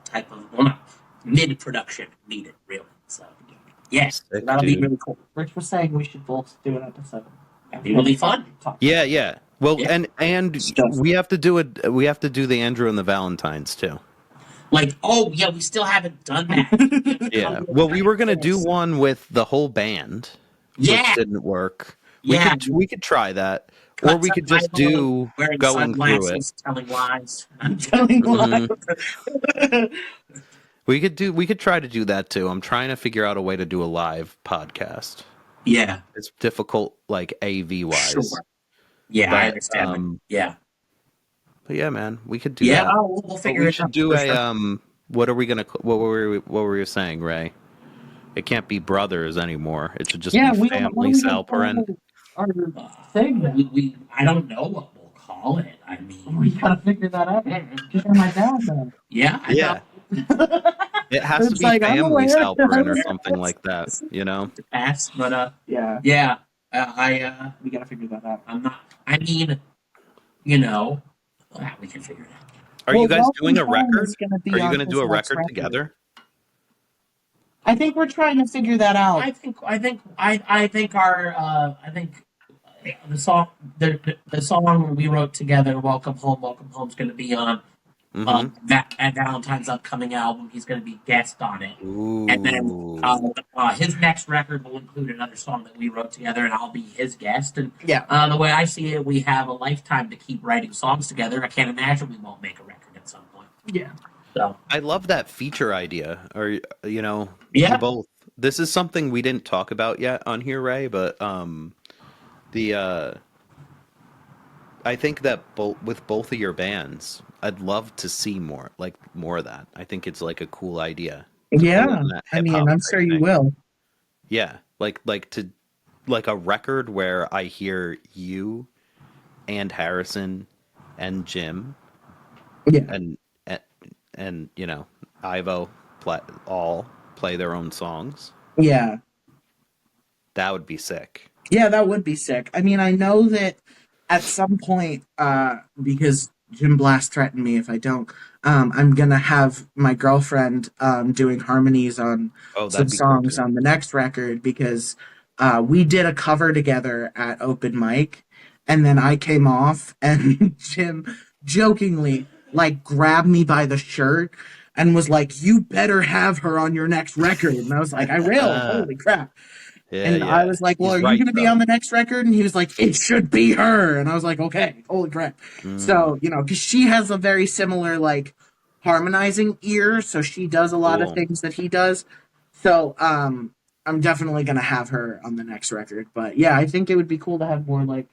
type of, well, not mid-production needed, really. So yeah, Sick, that'll be dude. really cool. Rich was saying we should both do an episode. That'll be really fun. Yeah, yeah. Well, Yeah. and Stuff. we have to do it. We have to do the Andrew and the Valentines too. Like, oh yeah, we still haven't done that. Yeah. Well, we were gonna do one with the whole band, which Yeah, didn't work. yeah. We could try that, or we could just do wearing going through it. sunglasses, telling lies. Telling lies. Mhm. We could try to do that too. I'm trying to figure out a way to do a live podcast. Yeah, It's difficult, like AV wise. sure. Yeah, I But understand. Yeah, but yeah, man, we could do yeah. that. We'll But figure we it should out do for a sure. what are we gonna what were you saying, Ray? It can't be brothers anymore. It should just Yeah, be we don't. What are family we gonna Salparent. call our Uh, segment? I don't know what we'll call it. I mean, We gotta figure that out. Just my dad knows. yeah, I Yeah. know. It has to It's be like I'm family aware. Salparent or something like that, you know? To pass, but Yeah, yeah. we gotta figure that out. I'm not. I mean, you know, we can figure it out. Are you Well, guys Welcome doing a Home record? is gonna Are be you on gonna do his a next record record. together? I think we're trying to figure that out. I think our I think the song the song we wrote together, Welcome Home, is going to be on Mm-hmm. at Valentine's upcoming album. He's going to be guest on it, and then Ooh. his next record will include another song that we wrote together, and I'll be his guest. And Yeah. the way I see it, we have a lifetime to keep writing songs together. I can't imagine we won't make a record at some point. Yeah. So I love that feature idea. Or you know, yeah, you both. This is something we didn't talk about yet on here, Ray, but the I think that with both of your bands, I'd love to see more of that. I think it's like a cool idea to pull Yeah. in that I hip mean, hop I'm type sure you thing. will. Yeah, like a record where I hear you and Harrison and Jim Yeah. and and, and you know, Ivo all play their own songs. Yeah. That would be sick. Yeah, that would be sick. I mean, I know that at some point, because Jim Blast threatened me if I don't, I'm gonna have my girlfriend doing harmonies on Oh, some that'd be cool songs too. on the next record because we did a cover together at open mic, and then I came off, and Jim jokingly like grabbed me by the shirt and was like, "You better have her on your next record," and I was like, "I will." Holy crap! Yeah, And I yeah. was like, "Well, He's are you right going to be though. on the next record?" And he was like, "It should be her." And I was like, "Okay, holy crap!" Mm, So because she has a very similar like harmonizing ear, so she does a lot of cool. things that he does. So I'm definitely going to have her on the next record. But yeah, I think it would be cool to have more like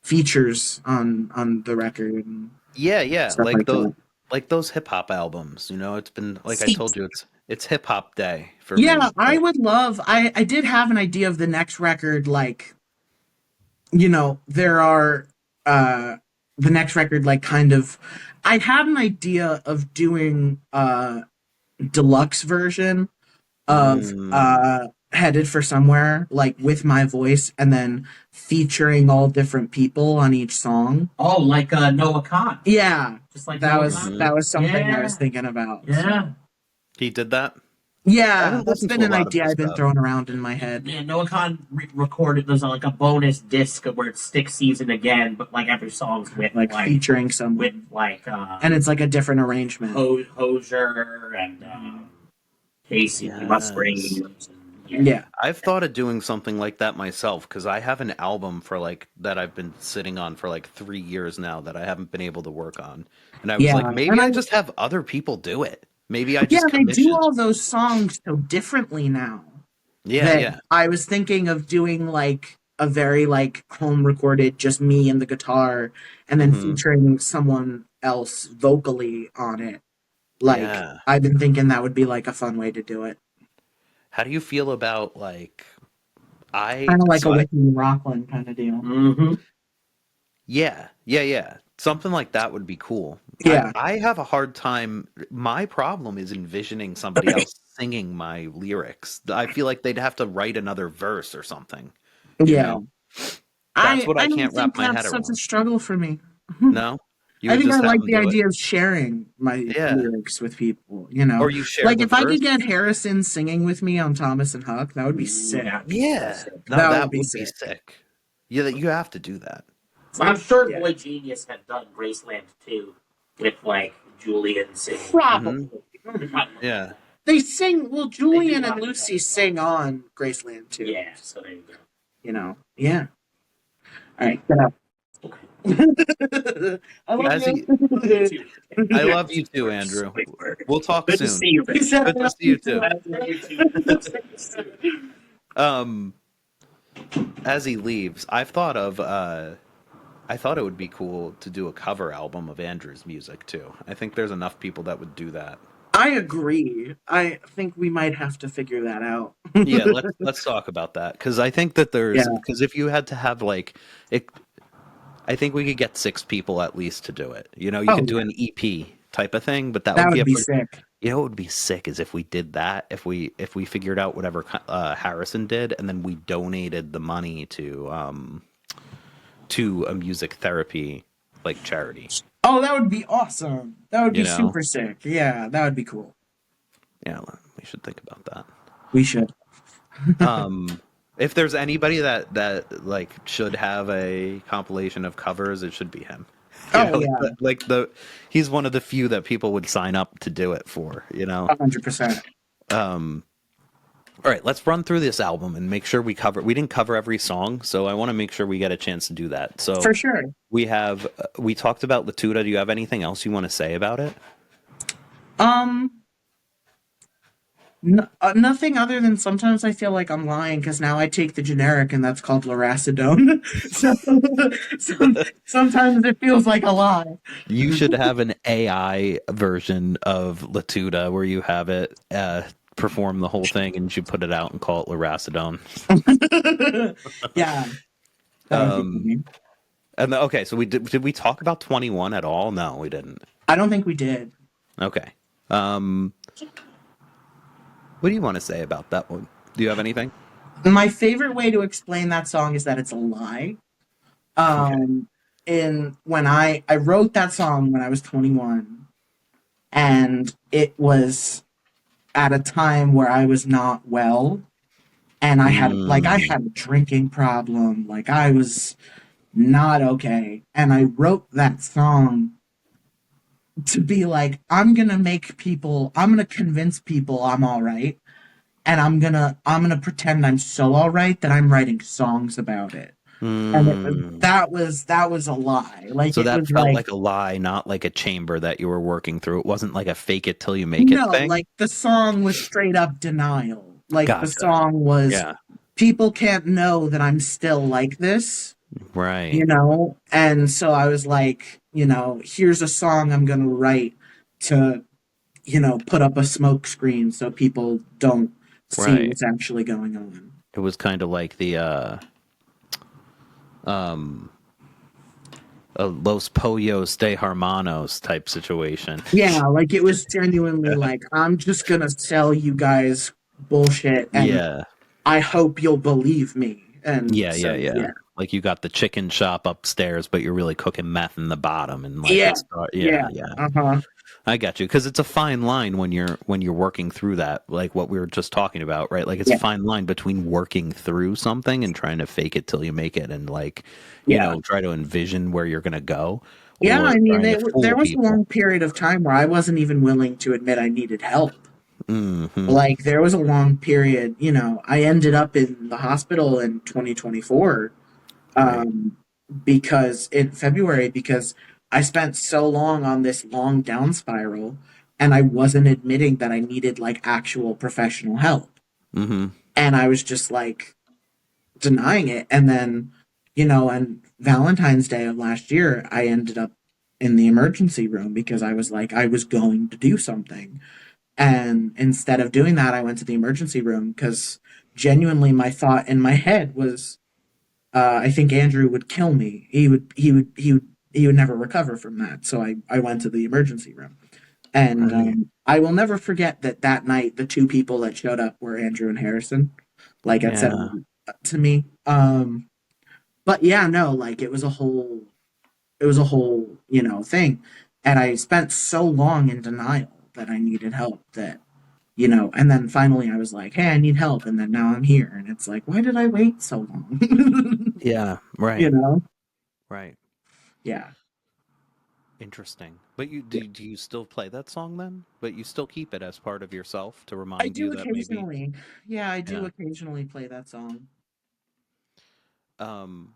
features on the record and Yeah, yeah. stuff like that. Like those hip hop albums. You know, it's been like I See, told you, it's hip hop day for yeah, me. I would love. I did have an idea of the next record, like there are the next record like kind of I had an idea of doing deluxe version of Mm, Headed for Somewhere, like with my voice and then featuring all different people on each song. oh, like Noah Khan, Yeah, just like that Noah was Khan. that was something I was Yeah, thinking about. yeah. he did that. I Yeah, haven't that's listened to been a an lot of idea his I've been stuff. throwing around in my head. Yeah, Noah Khan recorded there's like a bonus disc where it's Stick Season again, but like every song's with Like featuring someone. with like And it's like a different arrangement. Hosier and Casey Musgraves. And, Yeah. I've thought of doing something like that myself because I have an album for like that I've been sitting on for like 3 years now that I haven't been able to work on. And I was Yeah. like, maybe And I just have other people do it. Maybe I yeah, just they do commission. all those songs so differently now Yeah, that yeah. I was thinking of doing like a very like home recorded, just me and the guitar, and then Hmm. featuring someone else vocally on it. Like Yeah. I've been thinking that would be like a fun way to do it. How do you feel about like I Kind of like so a I Whitney Rockland kind of deal. mm-hmm. yeah. Something like that would be cool. Yeah. I have a hard time. My problem is envisioning somebody else singing my lyrics. I feel like they'd have to write another verse or something, you Yeah. know? That's what I I don't can't wrap think my head that's such a around. struggle for me. No? You I would think I just have like them the do it? idea of sharing my Yeah. lyrics with people. Or you share Like the if I verse? could get Harrison singing with me on Thomas and Huck, that would be sick. Yeah. No, That that would be would be sick. sick. Yeah, you have to do that. So I'm sure Yeah. Boy Genius had done Graceland too, with like Julian singing. Probably. Yeah. They sing. Well, Julian do and like Lucy that. sing on Graceland too. Yeah, so there you go. Yeah. All right, get up. I love As he, you. I love you too, Andrew. We'll talk Good to soon. see you. He said, Good to see you too. You too. Um as he leaves, I've thought of I thought it would be cool to do a cover album of Andrew's music too. I think there's enough people that would do that. I agree. I think we might have to figure that out. Yeah, let's talk about that because I think that Yeah. because if you had to have like it, I think we could get 6 people at least to do it. You know, you Oh could do yeah, an EP type of thing, but that that would be would a be pretty. sick. You know, what would be sick is if we did that. If we figured out whatever Harrison did, and then we donated the money to a music therapy like charity. Oh, that would be awesome. That would You be know, super sick. Yeah, that would be cool. yeah, we should think about that. We should. If there's anybody that like should have a compilation of covers, it should be him. You Oh know, yeah, like the he's one of the few that people would sign up to do it for. You know. 100%. All right, let's run through this album and make sure we cover. We didn't cover every song, so I want to make sure we get a chance to do that. So For sure. we talked about Latuda. Do you have anything else you want to say about it? Um, Nothing other than sometimes I feel like I'm lying because now I take the generic and that's called loracidone. Sometimes it feels like a lie. You should have an AI version of Latuda where you have it perform the whole thing and you put it out and call it loracidone. Yeah. That would be funny. And okay, so did we talk about 21 at all? No, we didn't. I don't think we did. Okay. What do you want to say about that one? Do you have anything? My favorite way to explain that song is that it's a lie. Okay. In when I wrote that song when I was 21, and it was at a time where I was not well, and I had a drinking problem, like I was not okay, and I wrote that song to be like, I'm gonna convince people I'm all right, and I'm gonna pretend I'm so all right that I'm writing songs about it. And that was a lie. Like So it that was felt like, like a lie, not like a chamber that you were working through. It wasn't like a fake it till you make it no, thing. like the song was straight up denial. Like the Gotcha. song was, Yeah. people can't know that I'm still like this, Right. And so I was like, here's a song I'm gonna write to, put up a smoke screen so people don't see Right. what's actually going on. It was kind of like the um Los Pollos de Hermanos type situation. Yeah, like it was genuinely like, I'm just gonna sell you guys bullshit and Yeah. I hope you'll believe me. And Yeah, so, yeah, yeah. yeah. Like you got the chicken shop upstairs, but you're really cooking meth in the bottom, and like Yeah. yeah, Yeah. yeah. Uh-huh. I got you because it's a fine line when you're working through that, like what we were just talking about, right? Like it's a Yeah. fine line between working through something and trying to fake it till you make it, and like Yeah. try to envision where you're gonna go, Yeah, or I mean, trying to there fool was a people. long period of time where I wasn't even willing to admit I needed help. Hmm. Like, there was a long period, I ended up in the hospital in 2024, Right. um, because in February, because I spent so long on this long down spiral and I wasn't admitting that I needed like actual professional help. Hmm. And I was just like denying it. And then, on Valentine's Day of last year, I ended up in the emergency room because I was like, I was going to do something. And instead of doing that, I went to the emergency room because genuinely my thought in my head was, I think Andrew would kill me. He would never recover from that. So I went to the emergency room. And Right. I will never forget that night, the two people that showed up were Andrew and Harrison, like at Yeah. 7 to me. But yeah, no, like it was a whole, thing. And I spent so long in denial that I needed help and then finally I was like, hey, I need help. And then now I'm here. And it's like, why did I wait so long? Yeah. you Right. know? Right. Yeah. Interesting. But you Yeah. do you still play that song then? But you still keep it as part of yourself to I remind you do that maybe. occasionally. Yeah, I do Yeah. occasionally play that song. Um.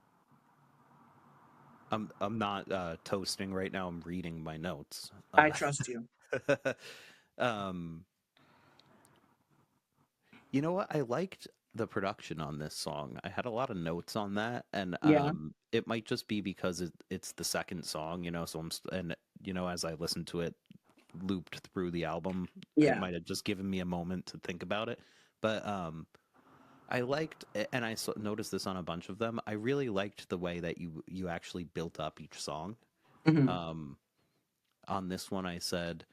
I'm not toasting right now. I'm reading my notes. I trust you. Um. You know what? I liked the production on this song. I had a lot of notes on that, and Yeah. it might just be because it's the second song, you know. So and you know, as I listened to it looped through the album, it Yeah. might have just given me a moment to think about it. But I liked, and I noticed this on a bunch of them. I really liked the way that you actually built up each song. Hmm. On this one, I said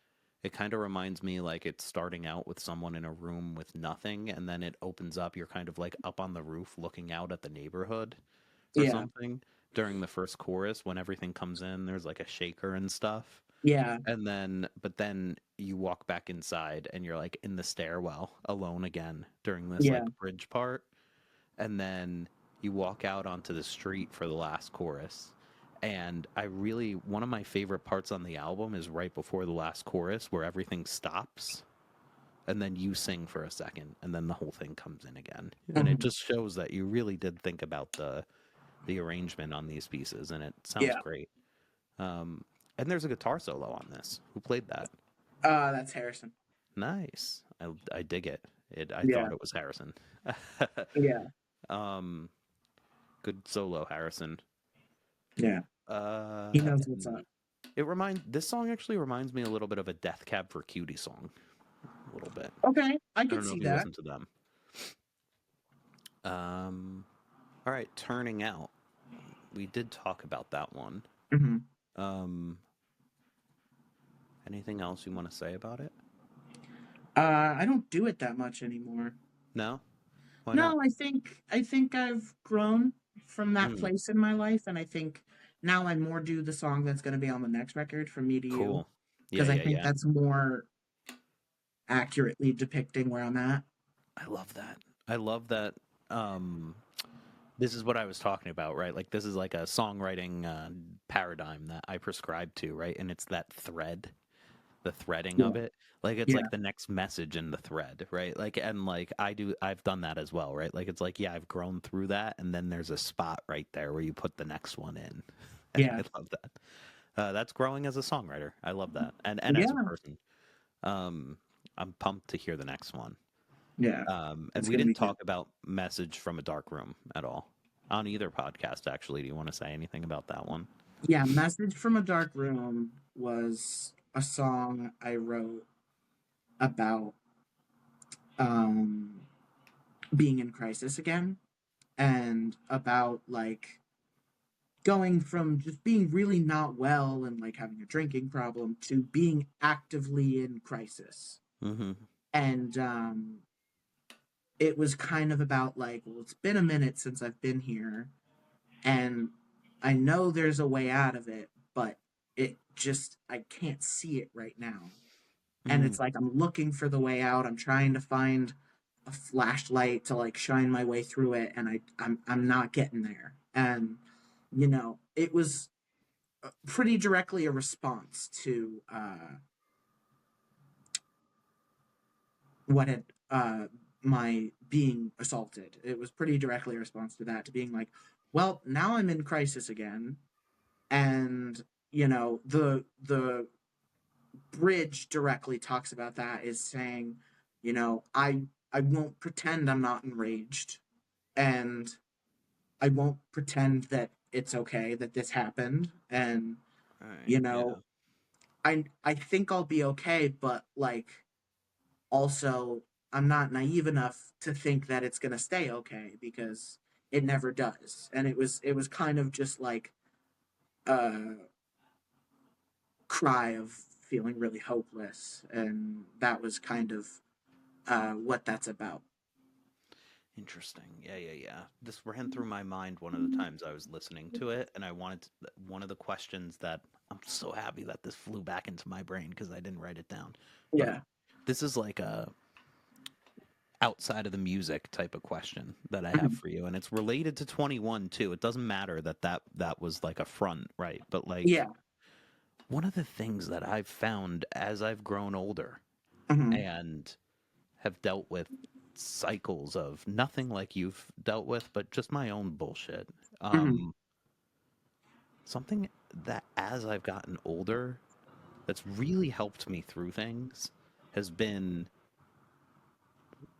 it kind of reminds me like it's starting out with someone in a room with nothing, and then it opens up. You're kind of like up on the roof looking out at the neighborhood or Yeah. something during the first chorus when everything comes in. There's like a shaker and stuff. Yeah. And then, but then you walk back inside and you're like in the stairwell alone again during this Yeah. like bridge part. And then you walk out onto the street for the last chorus. And one of my favorite parts on the album is right before the last chorus where everything stops and then you sing for a second and then the whole thing comes in again. And it Hmm. just shows that you really did think about the arrangement on these pieces and it sounds Yeah. great. And there's a guitar solo on this. Who played that? That's Harrison. Nice. I dig it. I Yeah. thought it was Harrison. Yeah. Good solo, Harrison. Yeah. He knows what's up. This song actually reminds me a little bit of a Death Cab for Cutie song. A little bit. Okay, I I could don't know see if you that. listen to them. All right, Turning Out. We did talk about that one. Hmm. Anything else you want to say about it? I don't do it that much anymore. No? Why not? No, I think I've grown from that Mm, place in my life, and I think now I more do the song that's going to be on the next record, From Me to You, cool. Yeah, because I yeah, think yeah. that's more accurately depicting where I'm at. I love that. I love that. Um, this is what I was talking about, right? Like this is like a songwriting paradigm that I prescribe to, right? And it's that thread, the threading of Yeah, it. Like it's yeah, like the next message in the thread, right? Like and like I've done that as well, right? Like it's like yeah, I've grown through that, and then there's a spot right there where you put the next one in, and yeah, I love that. That's growing as a songwriter. I love that, and as a yeah, person. I'm pumped to hear the next one. yeah. And It's we gonna be didn't good. talk about Message from a Dark Room at all on either podcast, actually. Do you want to say anything about that one? Yeah, Message from a Dark Room was a song I wrote about um being in crisis again, and about like going from just being really not well and like having a drinking problem to being actively in crisis. Mm-hmm. And it was kind of about like, well, it's been a minute since I've been here, and I know there's a way out of it, but I can't see it right now. And Mm. it's like I'm looking for the way out. I'm trying to find a flashlight to like shine my way through it, and I'm not getting there. And it was pretty directly a response to what had my being assaulted. It was pretty directly a response to that, to being like, well, now I'm in crisis again, and the bridge directly talks about that, is saying, I won't pretend I'm not enraged, and I won't pretend that it's okay that this happened, and All right. you Yeah. know I think I'll be okay, but like also I'm not naive enough to think that it's going to stay okay, because it never does. And it was kind of just like a cry of feeling really hopeless, and that was kind of what that's about. Interesting. Yeah, yeah, yeah. This ran through my mind one of the times I was listening to it, and one of the questions that I'm so happy that this flew back into my brain because I didn't write it down. But Yeah. this is like a outside of the music type of question that I have Mhm. for you, and it's related to 21 too. It doesn't matter that was like a front, right? But like Yeah. one of the things that I've found as I've grown older Hmm. and have dealt with cycles of nothing like you've dealt with, but just my own bullshit. Hmm. Something that as I've gotten older that's really helped me through things has been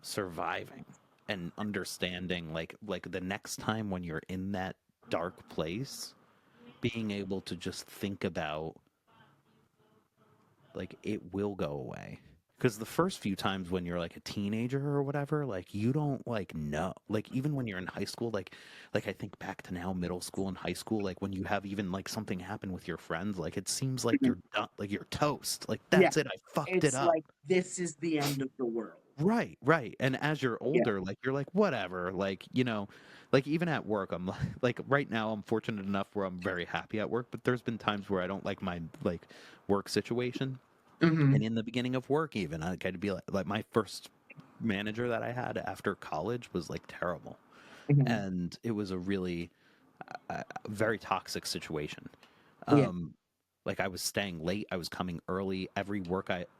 surviving. and understanding like the next time when you're in that dark place, being able to just think about like it will go away. Because the first few times when you're like a teenager or whatever, like you don't like know. Like even when you're in high school, like I think back to now middle school and high school, like when you have even like something happen with your friends, like it seems like you're done, like you're toast. Like Yeah, that's it, I fucked it it's up. like this is the end of the world. Right, right. And as you're Yeah. older, like you're like whatever, like like even at work, I'm like right now I'm fortunate enough where I'm very happy at work, but there's been times where I don't like my like work situation. Hmm. And in the beginning of work, even I'd be like my first manager that I had after college was like terrible, Hmm. and it was a really very toxic situation. Yeah. Um, like I was staying late, I was coming early.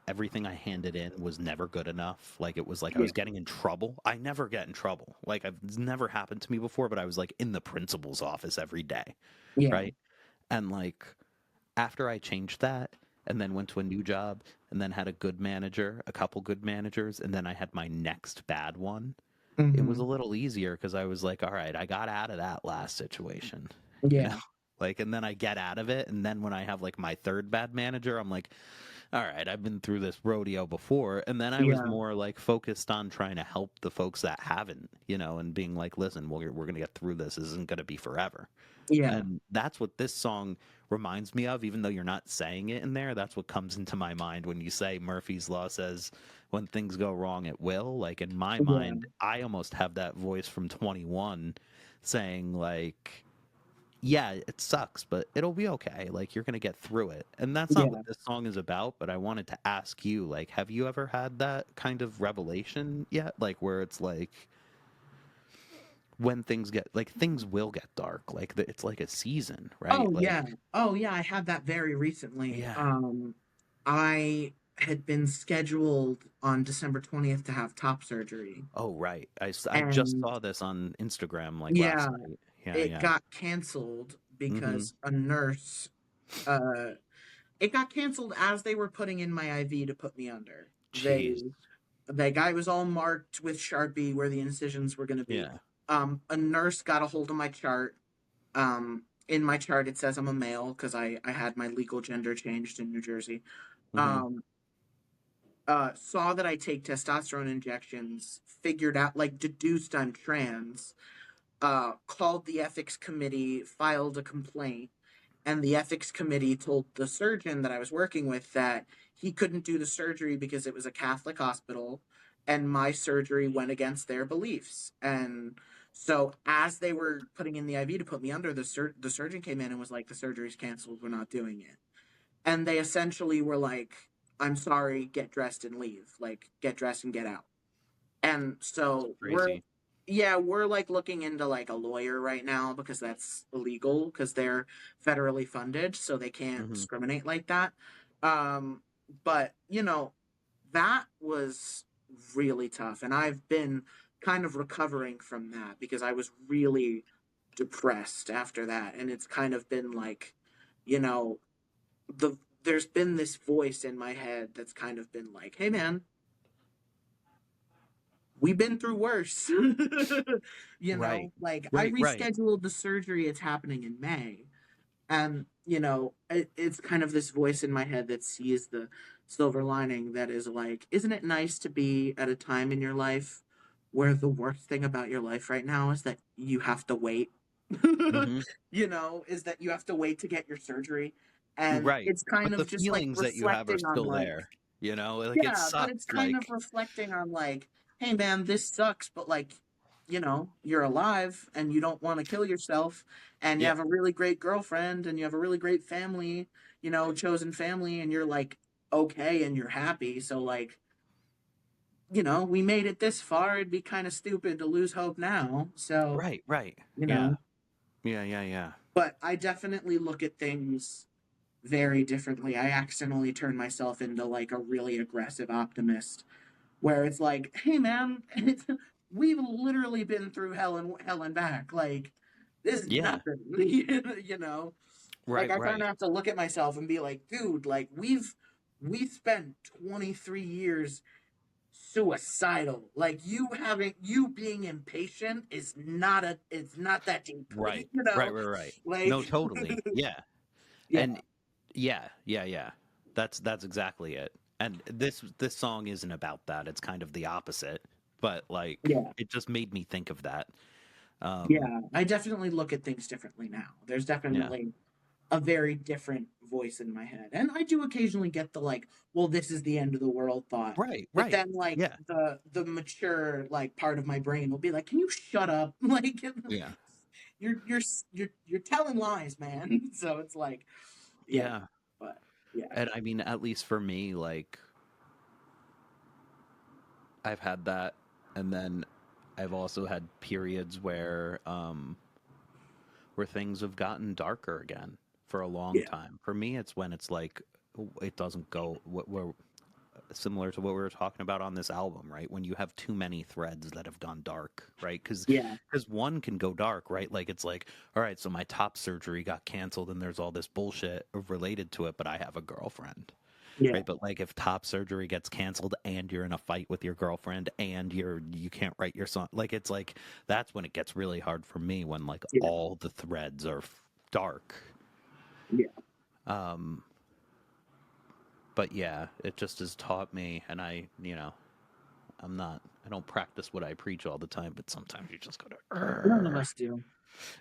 Everything I handed in was never good enough. Like it was like I Yeah. was getting in trouble. I never get in trouble. Like it's never happened to me before, but I was like in the principal's office every day, Yeah. right? And like after I changed that and then went to a new job and then had a good manager, a couple good managers, and then I had my next bad one, it was Hmm. a little easier because I was like, all right, I got out of that last situation, you know? Yeah. Like, and then I get out of it. And then when I have like my third bad manager, I'm like, all right, I've been through this rodeo before. And then I was Yeah. more like focused on trying to help the folks that haven't, and being like, listen, we're going to get through this. This isn't going to be forever. Yeah. And that's what this song reminds me of, even though you're not saying it in there. That's what comes into my mind when you say Murphy's Law says, when things go wrong, it will. Like in my Yeah. mind, I almost have that voice from 21 saying, like, yeah, it sucks, but it'll be okay. Like, you're going to get through it. And that's not what Yeah. this song is about. But I wanted to ask you, like, have you ever had that kind of revelation yet? Like, where it's like, when things get like things will get dark like it's like a season, right? Oh Like yeah. Oh yeah, I had that very recently. yeah. I had been scheduled on December 20th to have top surgery. Oh right, I just And saw this on Instagram like yeah, last night. Yeah, it yeah. got canceled Mm-hmm. because a nurse uh it got canceled as they were putting in my IV to put me under. Jeez. The guy was all marked with Sharpie where the incisions were going to be. Yeah. A nurse got a hold of my chart. In my chart, it says I'm a male because I had my legal gender changed in New Jersey. Mm-hmm. Um, saw that I take testosterone injections, figured out, like, deduced I'm trans, called the ethics committee, filed a complaint, and the ethics committee told the surgeon that I was working with that he couldn't do the surgery because it was a Catholic hospital and my surgery went against their beliefs. And so as they were putting in the IV to put me under, the surgeon came in and was like, the surgery's canceled, we're not doing it. And they essentially were like, I'm sorry, get dressed and leave. Like, get dressed and get out. And It's so crazy. we're like looking into like a lawyer right now because that's illegal because they're federally funded, so they can't Mm-hmm. discriminate like that. Um, but that was really tough, and I've been kind of recovering from that because I was really depressed after that, and it's kind of been like, you know, there's been this voice in my head that's kind of been like, hey man, we've been through worse. Right. Like I Right, right. rescheduled the surgery, it's happening in May. And, it's kind of this voice in my head that sees the silver lining that is like, isn't it nice to be at a time in your life where the worst thing about your life right now is that you have to wait? Mm-hmm. Is that you have to wait to get your surgery. And Right. it's kind But the of just like feelings that you have are reflecting on still like, there. Like it yeah, but sucks. it's kind of Like reflecting on like, hey man, this sucks, but like, you're alive and you don't want to kill yourself and you yeah. have a really great girlfriend and you have a really great family, chosen family, and you're like okay and you're happy. So like, we made it this far. It'd be kind of stupid to lose hope now. So, Right, right. you Yeah. know, Yeah, yeah, yeah. but I definitely look at things very differently. I accidentally turned myself into like a really aggressive optimist where it's like, hey man, we've literally been through hell and back. Like this is Yeah. nothing, you know. Like Right, I kind right. of have to look at myself and be like, dude, like we spent 23 years suicidal. Like you being impatient is it's not that deep. Right. You Right, know? right, right. No, Like totally. Yeah. yeah. And yeah, yeah, yeah. That's exactly it. And this song isn't about that. It's kind of the opposite. But like Yeah. it just made me think of that. Um Yeah. I definitely look at things differently now. There's yeah. definitely a very different voice in my head. And I do occasionally get the like, well, this is the end of the world thought. Right, But right. then like Yeah. the mature like part of my brain will be like, can you shut up? Like Yeah. you're telling lies, man. So it's like, yeah. Yeah. But yeah. And I mean, at least for me, like I've had that, and then I've also had periods where things have gotten darker again for a long Yeah. time. For me, it's when it's like it doesn't go where similar to what we were talking about on this album, right? When you have too many threads that have gone dark, right? Yeah. Because one can go dark, right? Like it's like, all right, so my top surgery got canceled, and there's all this bullshit related to it, but I have a girlfriend, Yeah. right? But like if top surgery gets canceled and you're in a fight with your girlfriend and you can't write your song, like it's like that's when it gets really hard for me when like Yeah. all the threads are dark. Yeah. Um, but yeah, it just has taught me, and I don't practice what I preach all the time, but sometimes you just go to, None of "Urgh." us do.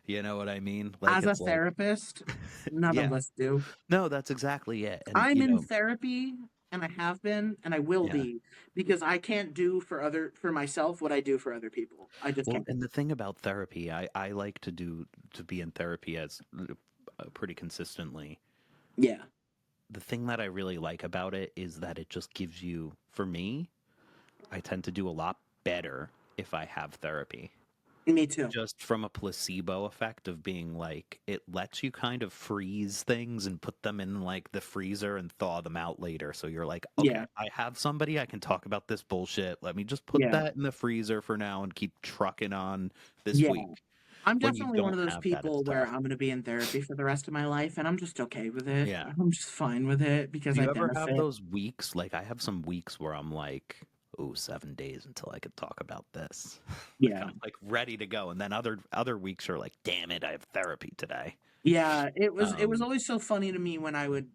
You know what I mean? Like As a it's like, therapist, none of yeah, us do. no, that's exactly it. And I'm in therapy and I have been and I will yeah. be because I can't do for myself what I do for other people. I just Well, can't. and the thing about therapy, I like to be in therapy as pretty consistently. Yeah. The thing that I really like about it is that it just gives you, for me, I tend to do a lot better if I have therapy. Me too. Just from a placebo effect of being like, it lets you kind of freeze things and put them in like the freezer and thaw them out later. So you're like, Yeah. okay, I have somebody I can talk about this bullshit. Let me just put Yeah. that in the freezer for now and keep trucking on this Yeah. week. I'm When you definitely one don't of those have that, it's people where tough. I'm going to be in therapy for the rest of my life and I'm just okay with it. Yeah. I'm just fine with it because Do I you ever have benefit. those weeks? Like I have some weeks where I'm like, oh, 7 days until I could talk about this. Like Yeah. I'm like ready to go. And then other weeks are like, damn it, I have therapy today. Yeah, it was Um, always so funny to me when I would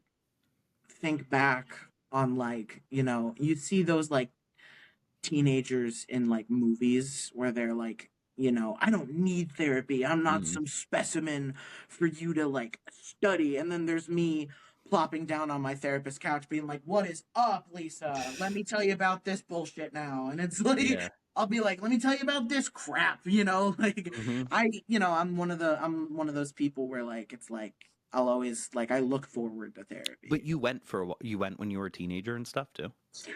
think back on like, you see those like teenagers in like movies where they're like, I don't need therapy. I'm not mm, some specimen for you to like study. And then there's me plopping down on my therapist's couch being like, "What is up, Lisa? Let me tell you about this bullshit now." And it's like yeah. I'll be like, "Let me tell you about this crap," like Hmm. I'm one of those people where like it's like I'll always like I look forward to But therapy. you went for a while. You went when you were a teenager and stuff too.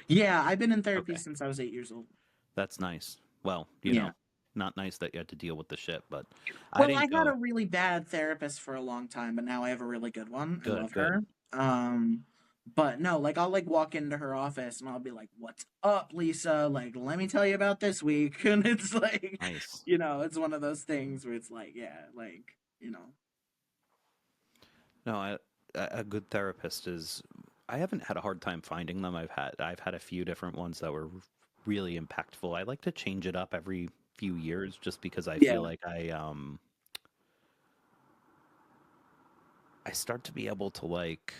Yeah, I've been in therapy Okay, since I was 8 years old. that's nice. Well, Yeah. not nice that you had to deal with the shit, but I Well, I didn't had a go. really bad therapist for a long time, but now I have a really good one. I Good, love good. her. But no, like I'll like walk into her office and I'll be like, "What's up, Lisa? Like, let me tell you about this week." And it's like, Nice. it's one of those things where it's like, yeah, like. No, a good therapist is. I haven't had a hard time finding them. I've had a few different ones that were really impactful. I like to change it up every few years just because I Yeah. feel like I start to be able to like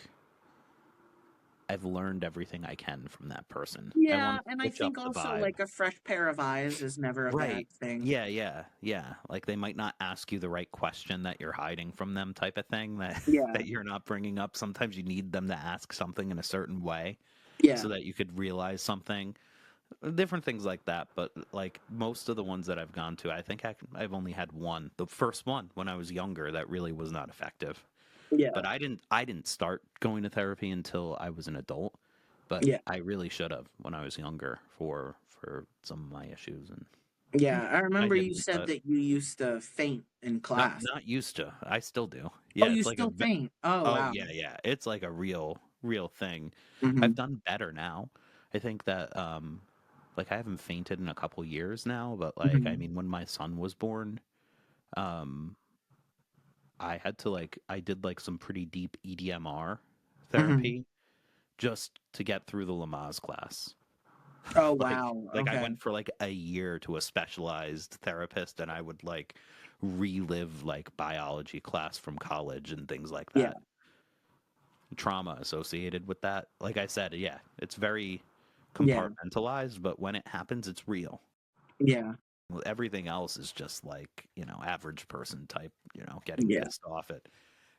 I've learned everything I can from that person. I want Yeah, to and I switch up think the also vibe. like a fresh pair of eyes is never a bad Right. thing. Yeah, yeah, yeah. Like they might not ask you the right question that you're hiding from them type of thing that Yeah. that you're not bringing up. Sometimes you need them to ask something in a certain way so Yeah. that you could realize something. Different things like that, but like most of the ones that I've gone to, I think I've only had one. The first one when I was younger that really was not effective. Yeah. But I didn't start going to therapy until I was an adult, but Yeah. I really should have when I was younger for some of my issues and Yeah. I I remember you didn't, said but that you used to faint in class. not used to. I still do. Oh, Yeah, you it's like still faint. Oh, oh wow. yeah, yeah. It's like a real thing. I've Mhm. done better now. I think that like I haven't fainted in a couple years now, but like I Mhm. mean when my son was born, um I had to like I did like some pretty deep EDMR Mhm. therapy just to get through the Lamaze class. Oh like wow. like I Okay. went for like a year to a specialized therapist, and I would like relive like biology class from college and things like Yeah. that. Trauma associated with that. Like I said, yeah, it's very Yeah. compartmentalized, but when it happens, it's real. Yeah. Well, everything else is just like, average person type, getting Yeah. pissed off at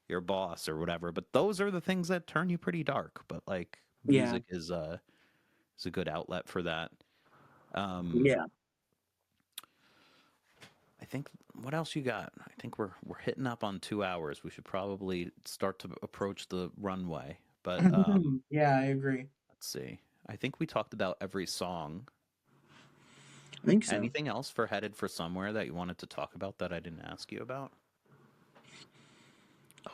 your boss or whatever. But those are the things that turn you pretty dark. But like Yeah. music is a good outlet for that. Um, Yeah. I think what else you got? I think we're hitting up on 2 hours. We should probably start to approach the runway. But Yeah, I agree. let's see. I think we talked about every song. I think so. Anything else for Headed for Somewhere that you wanted to talk about that I didn't ask you about?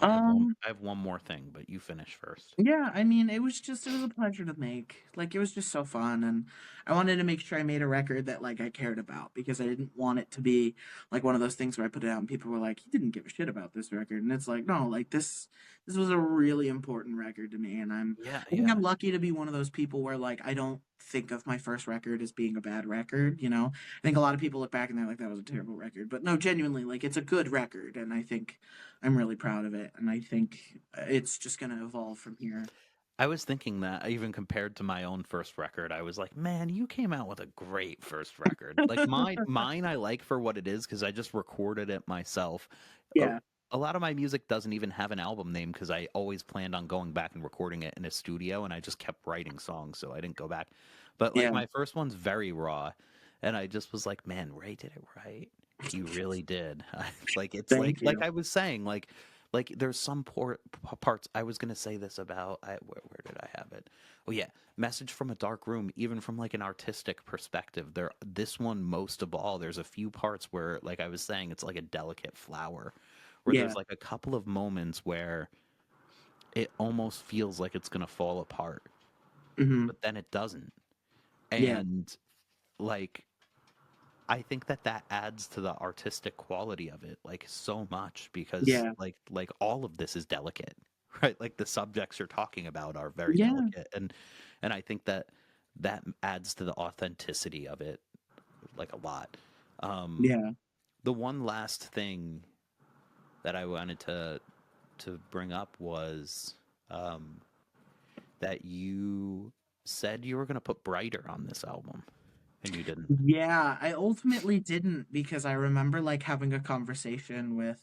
Oh, Um, I have one more thing, but you finish first. yeah, I mean, it was a pleasure to make. Like, it was just so fun, and I wanted to make sure I made a record that, like, I cared about, because I didn't want it to be, like, one of those things where I put it out and people were like, "He didn't give a shit about this record," and it's like, no, like, this was a really important record to me, and Yeah, I think yeah. I'm lucky to be one of those people where, like, I don't think of my first record as being a bad record, you know? I think a lot of people look back and they're like, "That was a terrible record," but no, genuinely, like, it's a good record, and I think I'm really proud of it, and I think it's just gonna evolve from here. I was thinking that even compared to my own first record, I was like, man, you came out with a great first record. Like mine I like for what it is because I just recorded it myself. A, Yeah, a lot of my music doesn't even have an album name because I always planned on going back and recording it in a studio, and I just kept writing songs, so I didn't go back. But like yeah, my first one's very raw, and I just was like, man, Ray did it right. He really did. Like it's thank like you. I was saying, like there's some parts I was gonna say this about. Where did I have it? Oh yeah, Message from a Dark Room. Even from like an artistic perspective, this one most of all, there's a few parts where, like I was saying, it's like a delicate flower, where Yeah, there's like a couple of moments where it almost feels like it's gonna fall apart, mhm, but then it doesn't. yeah, And like I think that adds to the artistic quality of it, like so much, because yeah, like all of this is delicate, right? Like the subjects you're talking about are very yeah, delicate, and I think that adds to the authenticity of it like a lot. Um, yeah. the one last thing that I wanted to bring up was um, that you said you were going to put Brighter on this album, and you didn't. Yeah, I ultimately didn't because I remember, like, having a conversation with,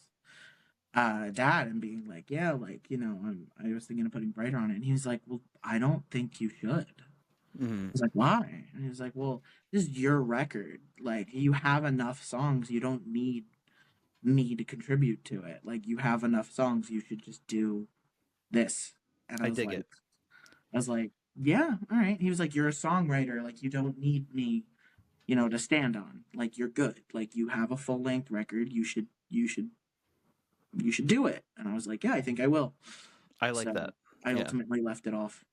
dad and being like, "Yeah, like, I was thinking of putting Brighter on it," and he was like, "Well, I don't think you should." I Mhm. was like, "Why?" And he was like, "Well, this is your record. Like, you have enough songs. You don't need me to contribute to it. Like, you have enough songs. You should just do this." And I dig it. I was like, yeah, all right. He was like, you're a songwriter. Like, you don't need me, to stand on. Like, you're good. Like, you have a full length record. You should do it. And I was like, yeah, I think I will. I like So that. I Yeah. ultimately left it off.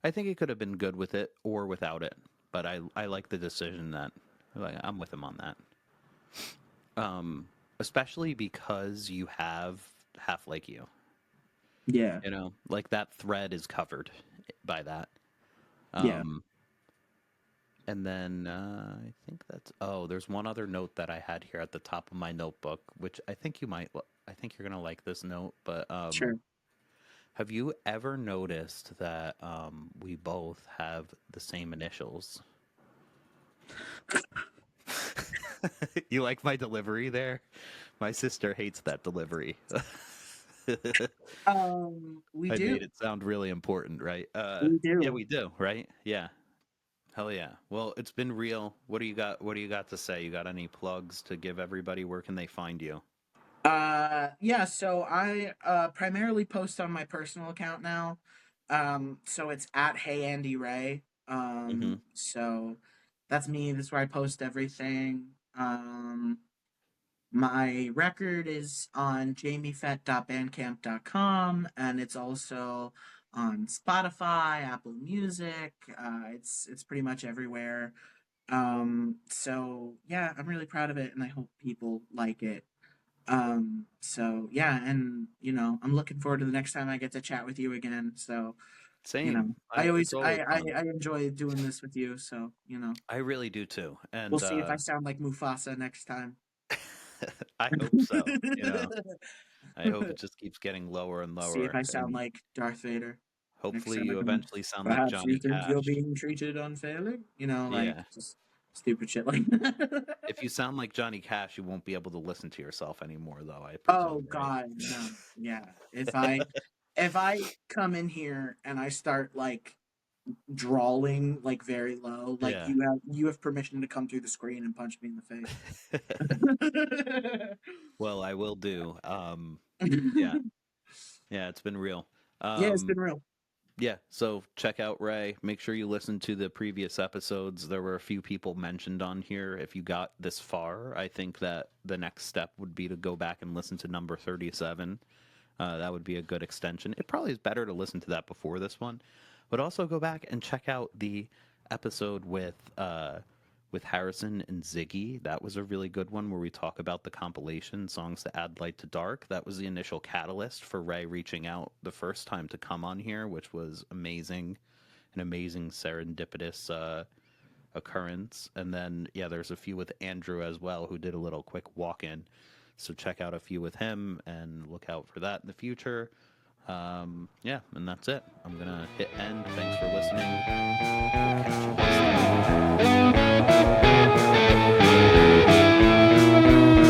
I think it could have been good with it or without it, but I like the decision that like I'm with him on that. Especially because you have Half Like You. Yeah, Like that thread is covered by that. yeah. Um, and then I think that's there's one other note that I had here at the top of my notebook, which I think I think you're gonna like this note, but Sure. have you ever noticed that we both have the same initials? You like my delivery there? My sister hates that delivery. We I made do. it sound really important, right? We Yeah, do. we do, right? Yeah. Hell yeah. Well, it's been real. What do you got? What do you got to say? You got any plugs to give everybody? Where can they find you? Yeah, so I primarily post on my personal account now. So it's at Hey Andy Ray. Hmm. So that's me. That's where I post everything. My record is on jamiefett.bandcamp.com, and it's also on Spotify, Apple Music. It's pretty much everywhere. So yeah, I'm really proud of it, and I hope people like it. So yeah, and I'm looking forward to the next time I get to chat with you again. So Same. You know, I always It's always fun. I enjoy doing this with you. So you know, I really do too. we'll And see if I sound like Mufasa next time. I hope so. I hope it just keeps getting lower and See if lower. I sound And like Darth Vader next hopefully time I you come in. eventually sound like Perhaps Johnny you think you're Cash. being treated unfairly. You know, like Yeah. just stupid shit like. If you sound like Johnny Cash, you won't be able to listen to yourself anymore, though, I Oh presume, right? God, no. Yeah. If I come in here and I start like drawling like very low, like Yeah. you have permission to come through the screen and punch me in the face. Well, I will do. Yeah, Yeah. Yeah, it's been real. it's been real. Yeah, so check out Ray. Make sure you listen to the previous episodes. There were a few people mentioned on here. If you got this far, I think that the next step would be to go back and listen to number 37. That would be a good extension. It probably is better to listen to that before this one, but also go back and check out the episode with Harrison and Ziggy. That was a really good one where we talk about the compilation songs that add light to dark. That was the initial catalyst for Ray reaching out the first time to come on here, which was amazing, an amazing serendipitous occurrence. And then there's a few with Andrew as well, who did a little quick walk-in. So check out a few with him and look out for that in the future. And that's it. I'm gonna hit end. Thanks for listening. We'll catch you next time.